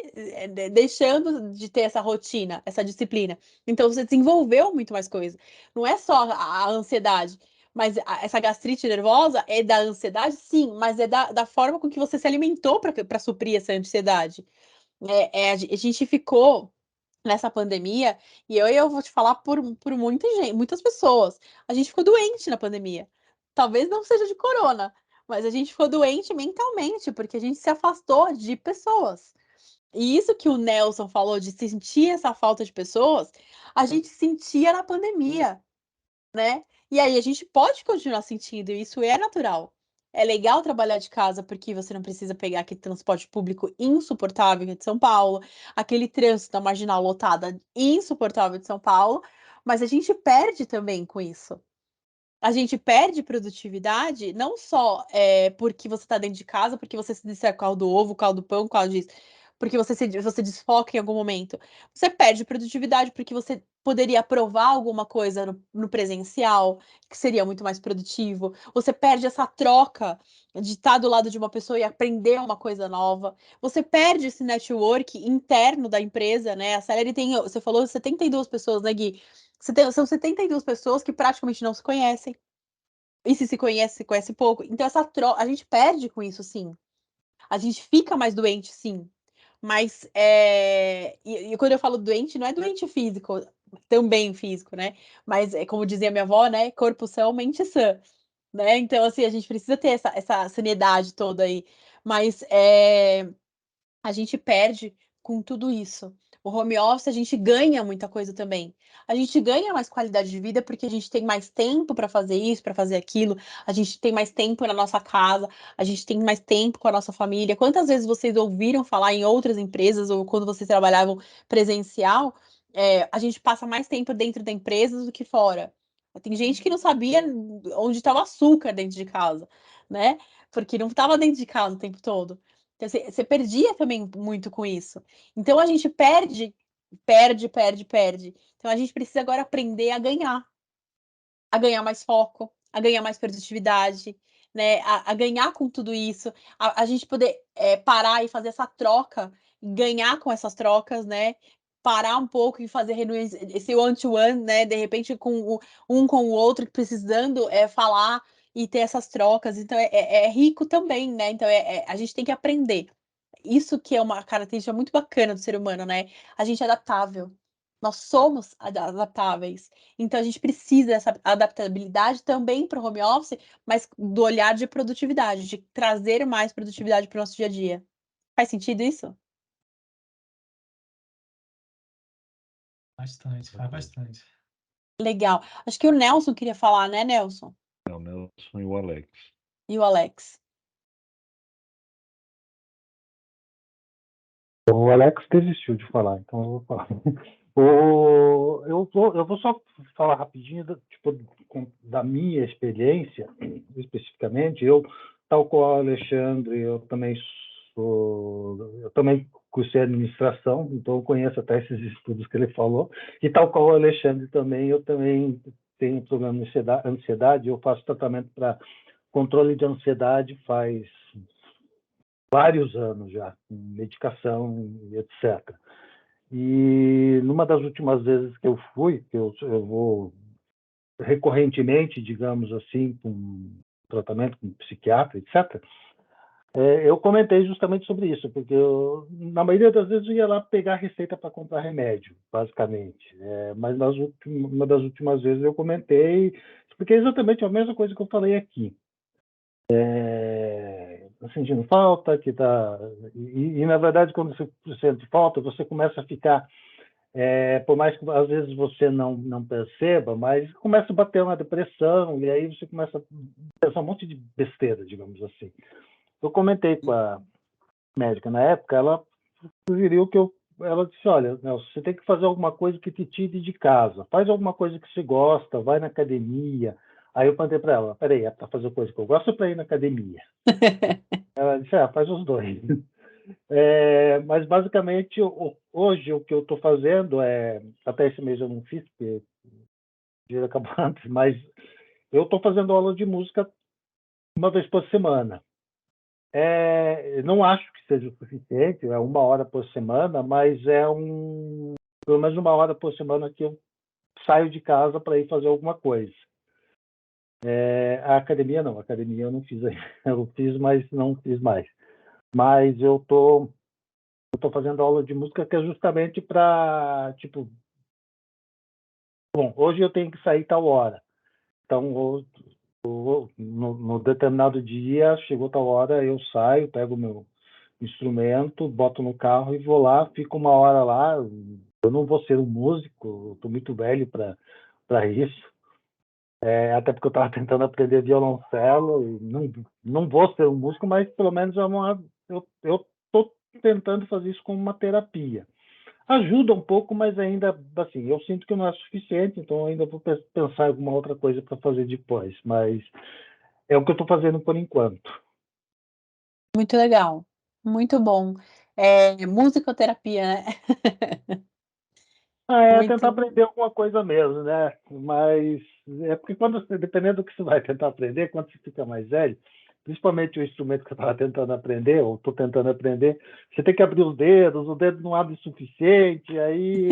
deixando de ter essa rotina, essa disciplina. Então você desenvolveu muito mais coisa. Não é só a ansiedade, mas essa gastrite nervosa é da ansiedade, sim, mas é da forma com que você se alimentou para suprir essa ansiedade. A gente ficou nessa pandemia, e eu vou te falar por muita gente, muitas pessoas. A gente ficou doente na pandemia. Talvez não seja de corona, mas a gente ficou doente mentalmente, porque a gente se afastou de pessoas. E isso que o Nelson falou de sentir essa falta de pessoas, a gente sentia na pandemia, né? E aí a gente pode continuar sentindo, e isso é natural. É legal trabalhar de casa porque você não precisa pegar aquele transporte público insuportável de São Paulo, aquele trânsito da marginal lotada insuportável de São Paulo, mas a gente perde também com isso. A gente perde produtividade não só porque você está dentro de casa, porque você se distrai com o caldo do ovo, o caldo do pão, o caldo disso, porque você desfoca em algum momento. Você perde produtividade porque você poderia aprovar alguma coisa no presencial, que seria muito mais produtivo. Você perde essa troca de estar do lado de uma pessoa e aprender uma coisa nova. Você perde esse network interno da empresa, né? A Celeri tem, você falou 72 pessoas, né, Gui? São 72 pessoas que praticamente não se conhecem. E se conhece, se conhece pouco. Então, essa troca, a gente perde com isso, sim. A gente fica mais doente, sim. Mas, e quando eu falo doente, não é doente físico, também físico, né? Mas, como dizia minha avó, né? Corpo são, mente sã. Né? Então, assim, a gente precisa ter essa sanidade toda aí. Mas a gente perde com tudo isso. O home office, a gente ganha muita coisa também. A gente ganha mais qualidade de vida porque a gente tem mais tempo para fazer isso, para fazer aquilo. A gente tem mais tempo na nossa casa, a gente tem mais tempo com a nossa família. Quantas vezes vocês ouviram falar em outras empresas ou quando vocês trabalhavam presencial, a gente passa mais tempo dentro da empresa do que fora. Tem gente que não sabia onde estava o açúcar dentro de casa, né? Porque não estava dentro de casa o tempo todo. Então, você perdia também muito com isso. Então, a gente perde. Então, a gente precisa agora aprender a ganhar mais foco, a ganhar mais produtividade, né? A ganhar com tudo isso, a gente poder parar e fazer essa troca, ganhar com essas trocas, né? Parar um pouco e fazer reuniões, esse one-to-one, né? De repente, um com o outro, precisando falar e ter essas trocas. Então, é rico também, né? Então, a gente tem que aprender. Isso que é uma característica muito bacana do ser humano, né? A gente é adaptável. Nós somos adaptáveis. Então, a gente precisa dessa adaptabilidade também para o home office, mas do olhar de produtividade, de trazer mais produtividade para o nosso dia a dia. Faz sentido isso? Bastante, faz bastante. Legal. Acho que o Nelson queria falar, né, Nelson? É o Nelson e o Alex. E o Alex? O Alex desistiu de falar, então eu vou falar. Eu vou só falar rapidinho da minha experiência, especificamente. Tal qual o Alexandre, eu também cursei administração, então eu conheço até esses estudos que ele falou. E tal qual o Alexandre também, eu também tenho problema de ansiedade, eu faço tratamento para controle de ansiedade faz vários anos já, com medicação e etc. E numa das últimas vezes que eu fui, que eu vou recorrentemente, digamos assim, com tratamento com psiquiatra, etc., eu comentei justamente sobre isso, porque na maioria das vezes eu ia lá pegar receita para comprar remédio, basicamente. Mas uma das últimas vezes eu comentei, porque é exatamente a mesma coisa que eu falei aqui. Sentindo falta, e na verdade quando você sente falta, você começa a ficar, por mais que às vezes você não perceba, mas começa a bater uma depressão, e aí você começa a pensar um monte de besteira, digamos assim. Eu comentei com a médica na época, ela sugeriu ela disse, olha, Nelson, você tem que fazer alguma coisa que te tire de casa, faz alguma coisa que você gosta, vai na academia. Aí eu perguntei para ela, peraí, é para fazer coisa que eu gosto ou para ir na academia? Ela disse, faz os dois. Mas basicamente, hoje o que eu estou fazendo até esse mês eu não fiz, porque o dia acabou antes, mas eu estou fazendo aula de música uma vez por semana. Não acho que seja o suficiente, é 1 hora por semana, mas pelo menos 1 hora por semana que eu saio de casa para ir fazer alguma coisa. A academia não, a academia eu não fiz ainda. Eu fiz, mas não fiz mais. Mas eu estou fazendo aula de música que é justamente para, bom, hoje eu tenho que sair tal hora. Então, no determinado dia, chegou tal hora, eu saio, pego o meu instrumento, boto no carro e vou lá, fico 1 hora lá. Eu não vou ser um músico, estou muito velho para isso. Até porque eu estava tentando aprender violoncelo, e não vou ser um músico, mas pelo menos eu estou tentando fazer isso como uma terapia. Ajuda um pouco, mas ainda, assim, eu sinto que não é suficiente, então ainda vou pensar em alguma outra coisa para fazer depois, mas é o que eu estou fazendo por enquanto. Muito legal, muito bom. musicoterapia, né? Tentar Muito. aprender alguma coisa mesmo, né? Mas é porque dependendo do que você vai tentar aprender, quando você fica mais velho, principalmente o instrumento que eu estava tentando aprender, ou estou tentando aprender, você tem que abrir os dedos não abre o suficiente, aí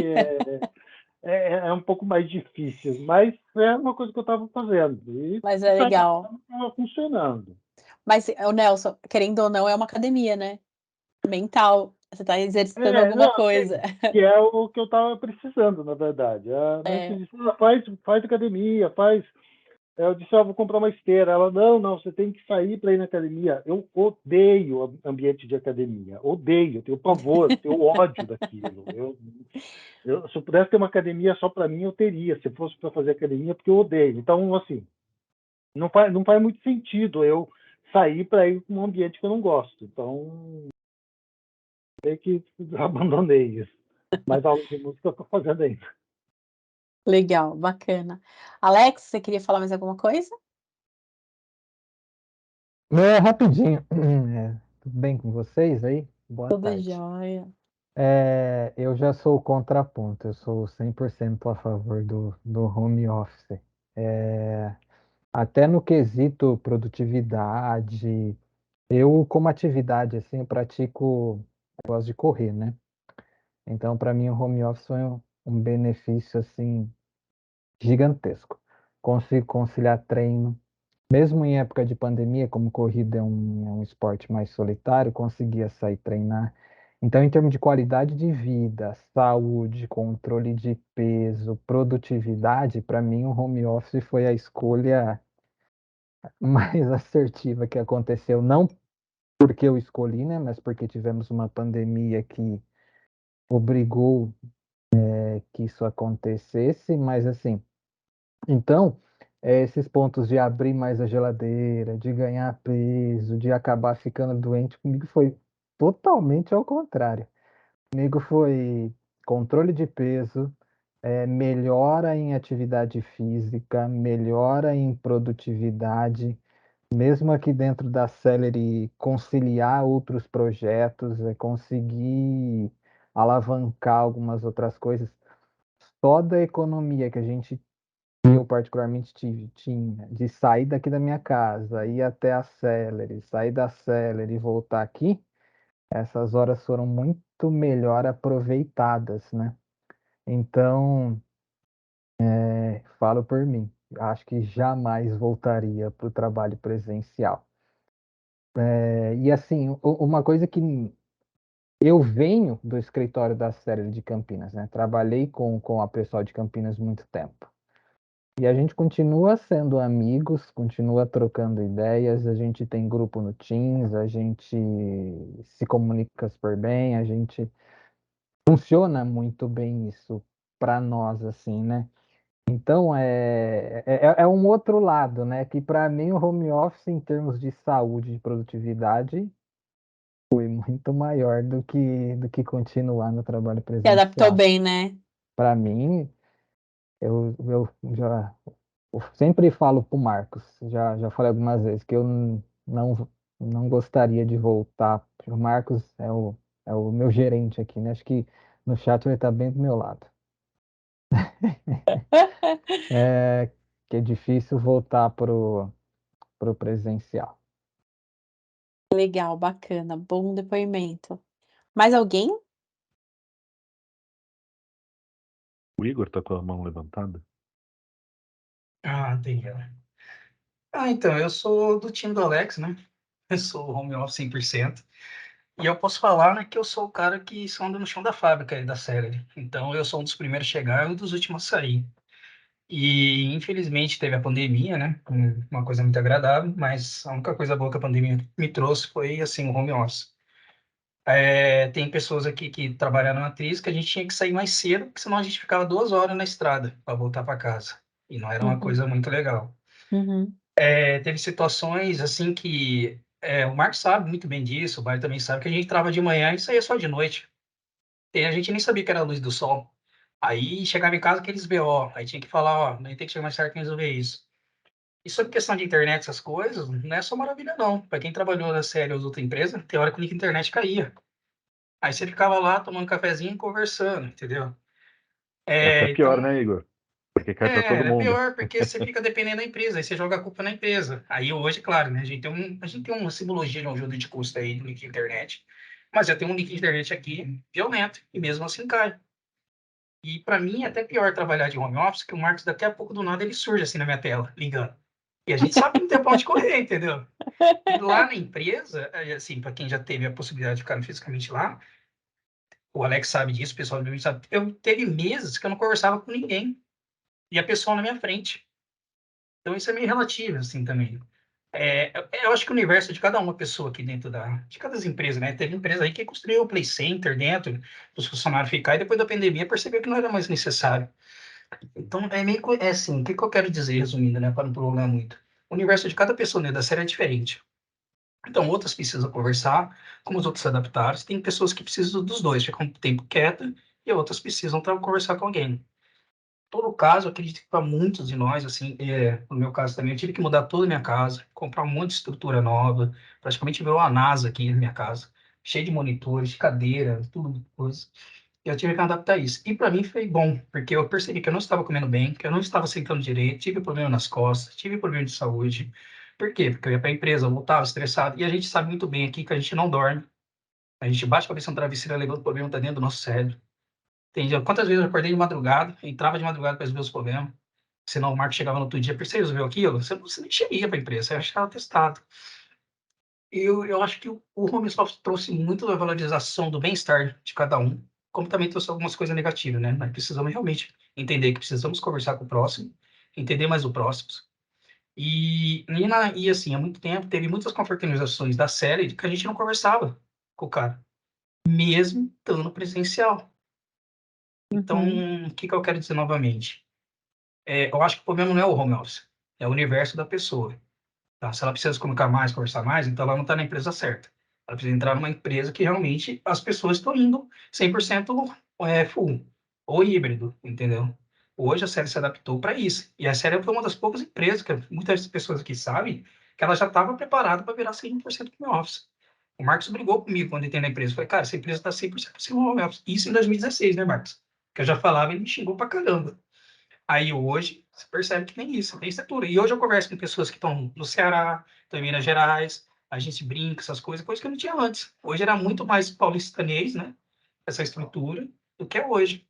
é um pouco mais difícil, mas é uma coisa que eu estava fazendo, e Mas é de certa legal. forma estava funcionando. Mas, o Nelson, querendo ou não, é uma academia, né? Mental. Você está exercitando alguma Não, coisa. que é o que eu estava precisando, na verdade. A Nancy disse, faz academia, faz. Eu disse, vou comprar uma esteira. Ela, não, você tem que sair para ir na academia. Eu odeio ambiente de academia. Odeio, tenho pavor, tenho ódio daquilo. Se eu pudesse ter uma academia só para mim, eu teria. Se fosse para fazer academia, porque eu odeio. Então, assim, não faz muito sentido eu sair para ir para um ambiente que eu não gosto. Então, meio que abandonei isso. Mas aula de música eu estou fazendo ainda. Legal, bacana. Alex, você queria falar mais alguma coisa? Rapidinho. Tudo bem com vocês aí? Boa Tudo tarde. jóia. Eu já sou o contraponto, eu sou 100% a favor do home office. Até no quesito produtividade, eu como atividade, assim, eu pratico, eu gosto de correr, né? Então, para mim, o home office foi um benefício, assim, gigantesco. Consigo conciliar treino, mesmo em época de pandemia, como corrida é um esporte mais solitário, conseguia sair treinar. Então, em termos de qualidade de vida, saúde, controle de peso, produtividade, para mim o home office foi a escolha mais assertiva que aconteceu. Não porque eu escolhi, né, mas porque tivemos uma pandemia que obrigou, que isso acontecesse, mas assim, então, esses pontos de abrir mais a geladeira, de ganhar peso, de acabar ficando doente, comigo foi totalmente ao contrário. Comigo foi controle de peso, melhora em atividade física, melhora em produtividade, mesmo aqui dentro da Celery, conciliar outros projetos, conseguir alavancar algumas outras coisas. Só da economia que a gente eu particularmente tinha de sair daqui da minha casa, ir até a Celery, sair da Celery e voltar aqui, essas horas foram muito melhor aproveitadas, né? Então, falo por mim, acho que jamais voltaria para o trabalho presencial. E assim, uma coisa que eu venho do escritório da Celery de Campinas, né? Trabalhei com a pessoal de Campinas muito tempo. E a gente continua sendo amigos, continua trocando ideias, a gente tem grupo no Teams, a gente se comunica super bem, a gente funciona muito bem isso para nós, assim, né? Então é um outro lado, né? Que para mim o home office, em termos de saúde e produtividade, foi muito maior do que continuar no trabalho Se adaptou presencial. bem, né? Para mim, eu já eu sempre falo pro Marcos, já falei algumas vezes, que eu não gostaria de voltar. O Marcos é o meu gerente aqui, né? Acho que no chat ele está bem do meu lado. É, que é difícil voltar pro presencial. Legal, bacana, bom depoimento. Mais alguém? O Igor tá com a mão levantada? Entendi. Então, eu sou do time do Alex, né? Eu sou home office 100%. E eu posso falar, né, que eu sou o cara que só anda no chão da fábrica aí da Celery. Então, eu sou um dos primeiros a chegar e um dos últimos a sair. E, infelizmente, teve a pandemia, né? Uma coisa muito agradável, mas a única coisa boa que a pandemia me trouxe foi, assim, o home office. Tem pessoas aqui que trabalharam na atriz que a gente tinha que sair mais cedo, porque senão a gente ficava 2 horas na estrada para voltar para casa. E não era uma Uhum, coisa muito legal. uhum. Teve situações assim que o Marcos sabe muito bem disso, o Mário também sabe que a gente entrava de manhã e saía só de noite. E a gente nem sabia que era a luz do sol. Aí chegava em casa aqueles BO, aí tinha que falar, ó, nem tem que chegar mais tarde para resolver isso. E sobre questão de internet, essas coisas, não é só maravilha não. Para quem trabalhou na série ou outra empresa, tem hora que a internet caía. Aí você ficava lá tomando cafezinho e conversando, entendeu? Essa é pior, Então, né, Igor? Porque cai para todo é mundo. pior porque você fica dependendo da empresa, aí você joga a culpa na empresa. Aí hoje, claro, né, a gente tem uma simbologia de um ajuda de custo aí do link de internet, mas eu tenho um link de internet aqui violento e mesmo assim cai. E para mim é até pior trabalhar de home office, que o Marcos daqui a pouco do nada ele surge assim na minha tela, ligando. E a gente sabe que não tem pra onde correr, entendeu? E lá na empresa, assim, para quem já teve a possibilidade de ficar fisicamente lá, o Alex sabe disso, o pessoal do meu sabe, eu teve meses que eu não conversava com ninguém. E a pessoa na minha frente. Então isso é meio relativo, assim, também. Eu acho que o universo de cada uma pessoa aqui dentro de cada empresa, né? Teve empresa aí que construiu o Play Center dentro, os funcionários ficar, e depois da pandemia percebeu que não era mais necessário. Então, é assim, o que que eu quero dizer, resumindo, né, para não prolongar muito? O universo de cada pessoa dentro da série é diferente. Então, outras precisam conversar, como os outros se adaptaram. Tem pessoas que precisam dos dois, ficam um tempo quieta, e outras precisam conversar com alguém. Todo caso, eu acredito que para muitos de nós, assim, no meu caso também, eu tive que mudar toda a minha casa, comprar um monte de estrutura nova, praticamente virou uma NASA aqui na minha casa, cheio de monitores, de cadeira, tudo coisa. Eu tive que adaptar isso. E para mim foi bom, porque eu percebi que eu não estava comendo bem, que eu não estava sentando direito, tive problema nas costas, tive problema de saúde. Por quê? Porque eu ia para a empresa, eu voltava estressado, e a gente sabe muito bem aqui que a gente não dorme. A gente bate a cabeça no travesseiro, levanta o problema, tá dentro do nosso cérebro. Entendeu? Quantas vezes eu acordei de madrugada, entrava de madrugada para resolver os problemas, senão o Marco chegava no outro dia, você resolveu aquilo? Você nem chegaria para a empresa, você achava testado. Eu acho que o home office trouxe muito da valorização do bem-estar de cada um, como também trouxe algumas coisas negativas, né? Nós precisamos realmente entender que precisamos conversar com o próximo, entender mais o próximo. E assim, há muito tempo, teve muitas confraternizações da série que a gente não conversava com o cara, mesmo estando presencial. Então, Uhum. o que que eu quero dizer novamente? Eu acho que o problema não é o home office, é o universo da pessoa. Tá? Se ela precisa se comunicar mais, conversar mais, então ela não está na empresa certa. Ela precisa entrar numa empresa que realmente as pessoas estão indo 100% full ou híbrido, entendeu? Hoje a série se adaptou para isso. E a série foi uma das poucas empresas que muitas pessoas aqui sabem que ela já estava preparada para virar 100% home office. O Marcos brigou comigo quando entrei na empresa. Eu falei, cara, essa empresa está 100% home office. Isso em 2016, né, Marcos? Que eu já falava e ele me xingou pra caramba. Aí hoje, você percebe que tem isso, tem estrutura. E hoje eu converso com pessoas que estão no Ceará, estão em Minas Gerais, a gente brinca, essas coisas que eu não tinha antes. Hoje era muito mais paulistanês, né? Essa estrutura, do que é hoje.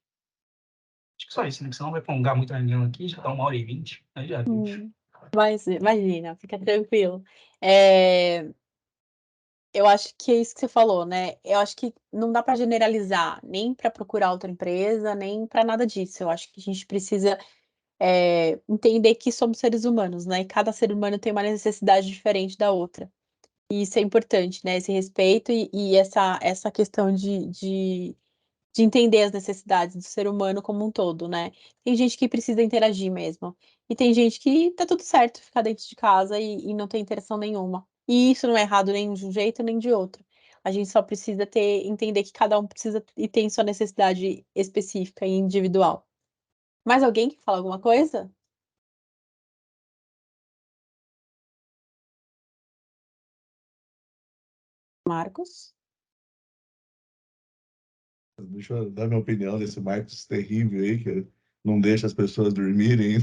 Acho que só isso, né? Porque senão vai prolongar muito a reunião aqui, já tá 1h20, aí já viu. Mas imagina, fica tranquilo. É, eu acho que é isso que você falou, né? Eu acho que não dá para generalizar, nem para procurar outra empresa, nem para nada disso. Eu acho que a gente precisa entender que somos seres humanos, né? E cada ser humano tem uma necessidade diferente da outra. E isso é importante, né? Esse respeito e essa questão de entender as necessidades do ser humano como um todo, né? Tem gente que precisa interagir mesmo. E tem gente que tá tudo certo ficar dentro de casa e não tem interação nenhuma. E isso não é errado nem de um jeito nem de outro. A gente só precisa entender que cada um precisa e tem sua necessidade específica e individual. Mais alguém quer falar alguma coisa? Marcos? Deixa eu dar minha opinião desse Marcos terrível aí, que não deixa as pessoas dormirem.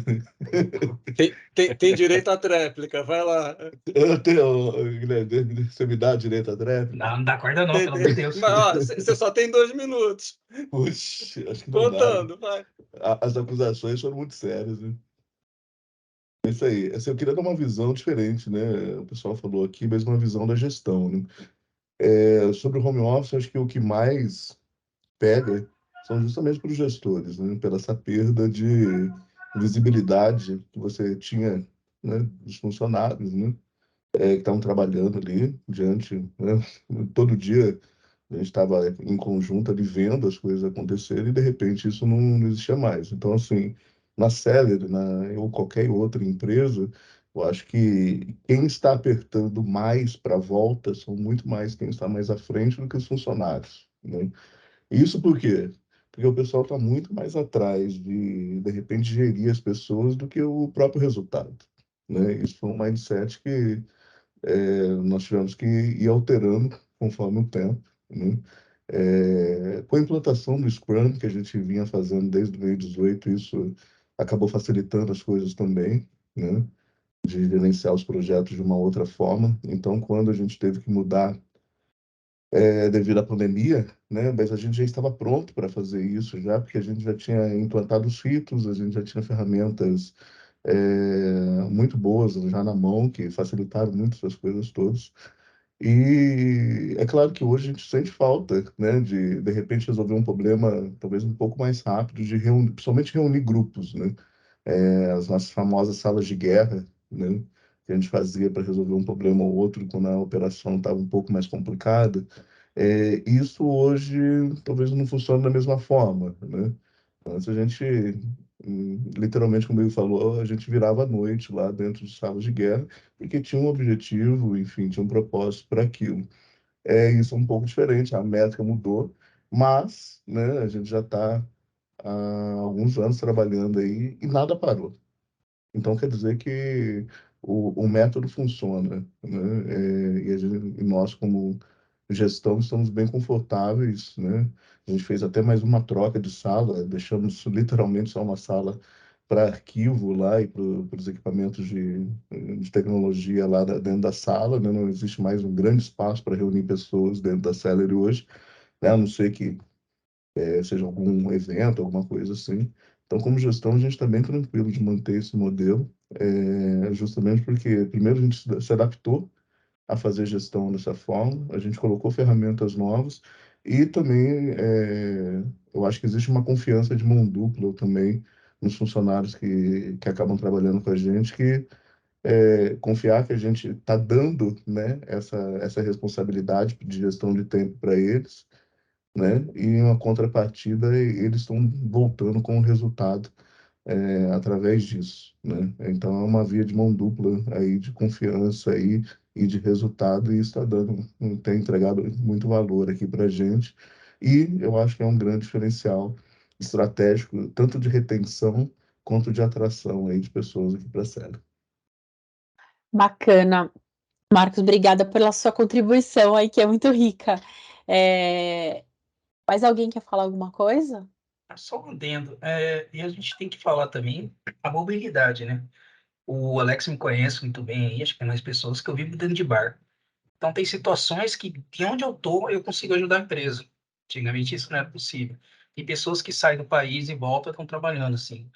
Tem direito à tréplica, vai lá. Eu tenho, Guilherme, você me dá direito à tréplica? Não dá corda não, pelo amor de Deus. Mas, ó, você só tem 2 minutos. Puxa, acho que não dá. Contando, vai. As acusações foram muito sérias, né? É isso aí. Assim, eu queria dar uma visão diferente, né? O pessoal falou aqui, mas uma visão da gestão, né? Sobre o home office, acho que o que mais pega são justamente para os gestores, né? Pela essa perda de visibilidade que você tinha, né, dos funcionários, né? Que estavam trabalhando ali diante, né? Todo dia a gente estava em conjunto ali vendo as coisas acontecerem e de repente isso não existia mais. Então, assim, na Celery, ou qualquer outra empresa, eu acho que quem está apertando mais para a volta são muito mais quem está mais à frente do que os funcionários, né? Isso por quê? Porque o pessoal está muito mais atrás de repente, gerir as pessoas do que o próprio resultado, né? Isso foi um mindset que nós tivemos que ir alterando conforme o tempo, né? Com a implantação do Scrum, que a gente vinha fazendo desde 2018, isso acabou facilitando as coisas também, né? De gerenciar os projetos de uma outra forma. Então, quando a gente teve que mudar devido à pandemia, né? Mas a gente já estava pronto para fazer isso já, porque a gente já tinha implantado os ritos, a gente já tinha ferramentas muito boas já na mão, que facilitaram muito essas coisas todas. E é claro que hoje a gente sente falta, né, de repente resolver um problema talvez um pouco mais rápido, de reunir, principalmente reunir grupos, né? As nossas famosas salas de guerra, né? Que a gente fazia para resolver um problema ou outro quando a operação estava um pouco mais complicada. Isso hoje talvez não funcione da mesma forma, né? Antes a gente, literalmente, como ele falou, a gente virava à noite lá dentro de salas de guerra, porque tinha um objetivo, enfim, tinha um propósito para aquilo. Isso é um pouco diferente, a métrica mudou, mas, né, a gente já está há alguns anos trabalhando aí e nada parou. Então, quer dizer que o método funciona, né? E nós, como gestão, estamos bem confortáveis, né? A gente fez até mais uma troca de sala, deixamos literalmente só uma sala para arquivo lá e para os equipamentos de tecnologia lá dentro da sala, né? Não existe mais um grande espaço para reunir pessoas dentro da Celery hoje, né? A não ser que seja algum evento, alguma coisa assim. Então, como gestão, a gente está bem tranquilo de manter esse modelo, justamente porque, primeiro, a gente se adaptou a fazer gestão dessa forma, a gente colocou ferramentas novas e também eu acho que existe uma confiança de mão dupla também nos funcionários que acabam trabalhando com a gente, que confiar que a gente está dando, né, essa responsabilidade de gestão de tempo para eles, né? E em uma contrapartida, eles estão voltando com o resultado através disso, né? Então é uma via de mão dupla aí de confiança aí e de resultado, e isso está dando, tem entregado muito valor aqui para a gente. E eu acho que é um grande diferencial estratégico, tanto de retenção quanto de atração aí de pessoas aqui para a série. Bacana. Marcos, obrigada pela sua contribuição aí, que é muito rica. Mais alguém quer falar alguma coisa? Só um adendo. E a gente tem que falar também a mobilidade, né? O Alex me conhece muito bem aí, acho que é mais pessoas que eu vivo dentro de bar. Então tem situações que, de onde eu tô, eu consigo ajudar a empresa. Antigamente isso não era possível. Tem pessoas que saem do país e voltam e estão trabalhando, assim.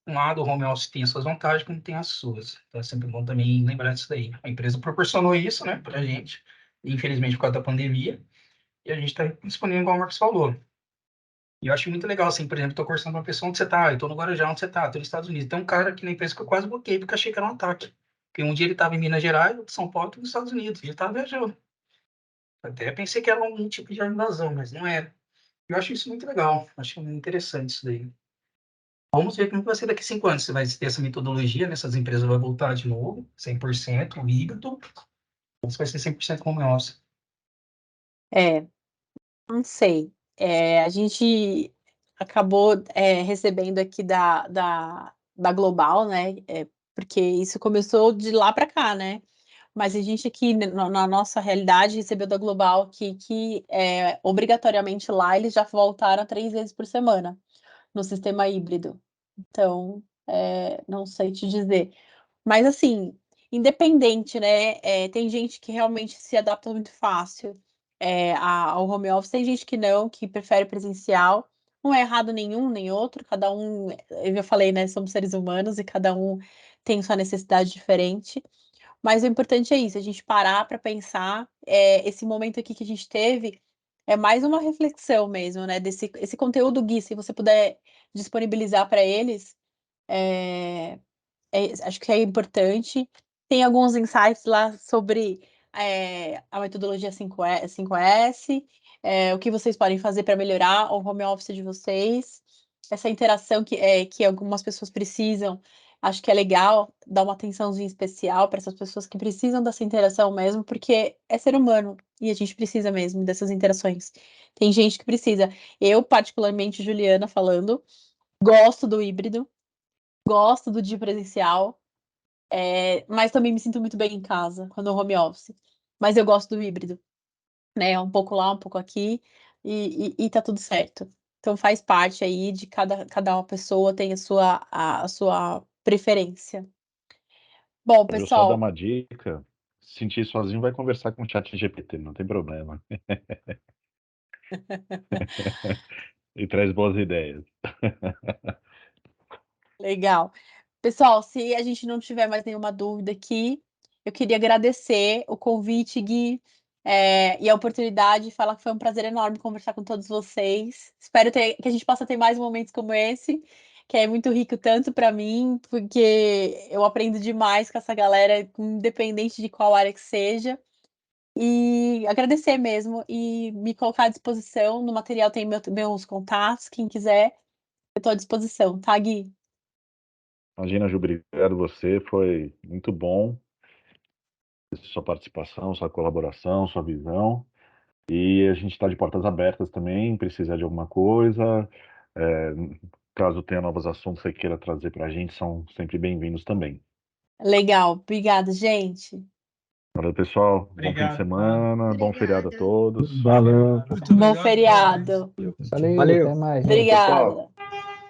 Um lado, o home office tem as suas vantagens, como tem as suas. Então é sempre bom também lembrar disso daí. A empresa proporcionou isso, né, pra gente, infelizmente por causa da pandemia, e a gente está disponível, igual o Marcos falou. E eu acho muito legal, assim, por exemplo, estou conversando com uma pessoa, onde você tá? Eu estou no Guarujá, onde você tá? Estou nos Estados Unidos. Tem um cara aqui na empresa que eu quase bloqueei, porque achei que era um ataque. Porque um dia ele estava em Minas Gerais, outro em São Paulo, outro nos Estados Unidos, e ele estava viajando. Até pensei que era um tipo de invasão, mas não era. Eu acho isso muito legal, acho muito interessante isso daí. Vamos ver como vai ser daqui a 5 anos. Você vai ter essa metodologia, né? Essas empresas vão voltar de novo, 100%, híbrido, ou se vai ser 100% home office. Não sei. A gente acabou recebendo aqui da Global, né? Porque isso começou de lá para cá, né? Mas a gente aqui, na nossa realidade, recebeu da Global que obrigatoriamente lá eles já voltaram 3 vezes por semana no sistema híbrido. Então, não sei te dizer. Mas assim, independente, né? Tem gente que realmente se adapta muito fácil ao home office, tem gente que não, que prefere presencial. Não é errado nenhum, nem outro, cada um, eu já falei, né? Somos seres humanos e cada um tem sua necessidade diferente. Mas o importante é isso, a gente parar para pensar. Esse momento aqui que a gente teve é mais uma reflexão mesmo, né? Esse conteúdo, Gui, se você puder disponibilizar para eles. É, acho que é importante. Tem alguns insights lá sobre a metodologia 5S, o que vocês podem fazer para melhorar o home office de vocês, essa interação que algumas pessoas precisam. Acho que é legal dar uma atençãozinha especial para essas pessoas que precisam dessa interação mesmo, porque é ser humano e a gente precisa mesmo dessas interações. Tem gente que precisa. Eu, particularmente, Juliana falando, gosto do híbrido, gosto do dia presencial, mas também me sinto muito bem em casa, quando é home office. Mas eu gosto do híbrido, né? Um pouco lá, um pouco aqui. e tá tudo certo. Então faz parte aí de cada uma pessoa tem a sua preferência. Bom, Eu só dar pessoal, uma dica. Se sentir sozinho, vai conversar com o chat GPT, não tem problema. E traz boas ideias. legal. Pessoal, se a gente não tiver mais nenhuma dúvida aqui, eu queria agradecer o convite, Gui, e a oportunidade de falar que foi um prazer enorme conversar com todos vocês. Espero que a gente possa ter mais momentos como esse, que é muito rico tanto para mim, porque eu aprendo demais com essa galera, independente de qual área que seja. E agradecer mesmo e me colocar à disposição. No material tem meus contatos, quem quiser, eu estou à disposição, tá, Gui? Imagina, Ju, obrigado você. Foi muito bom sua participação, sua colaboração, sua visão. E a gente está de portas abertas também, precisar de alguma coisa. É, caso tenha novos assuntos que você queira trazer para a gente, são sempre bem-vindos também. Legal, obrigada, gente. Valeu, pessoal. Bom fim de Obrigado, tá? semana, bom feriado a Obrigada. todos. Valeu. Muito Bom obrigado, até mais. feriado. Valeu, Valeu. até mais, gente. Obrigada.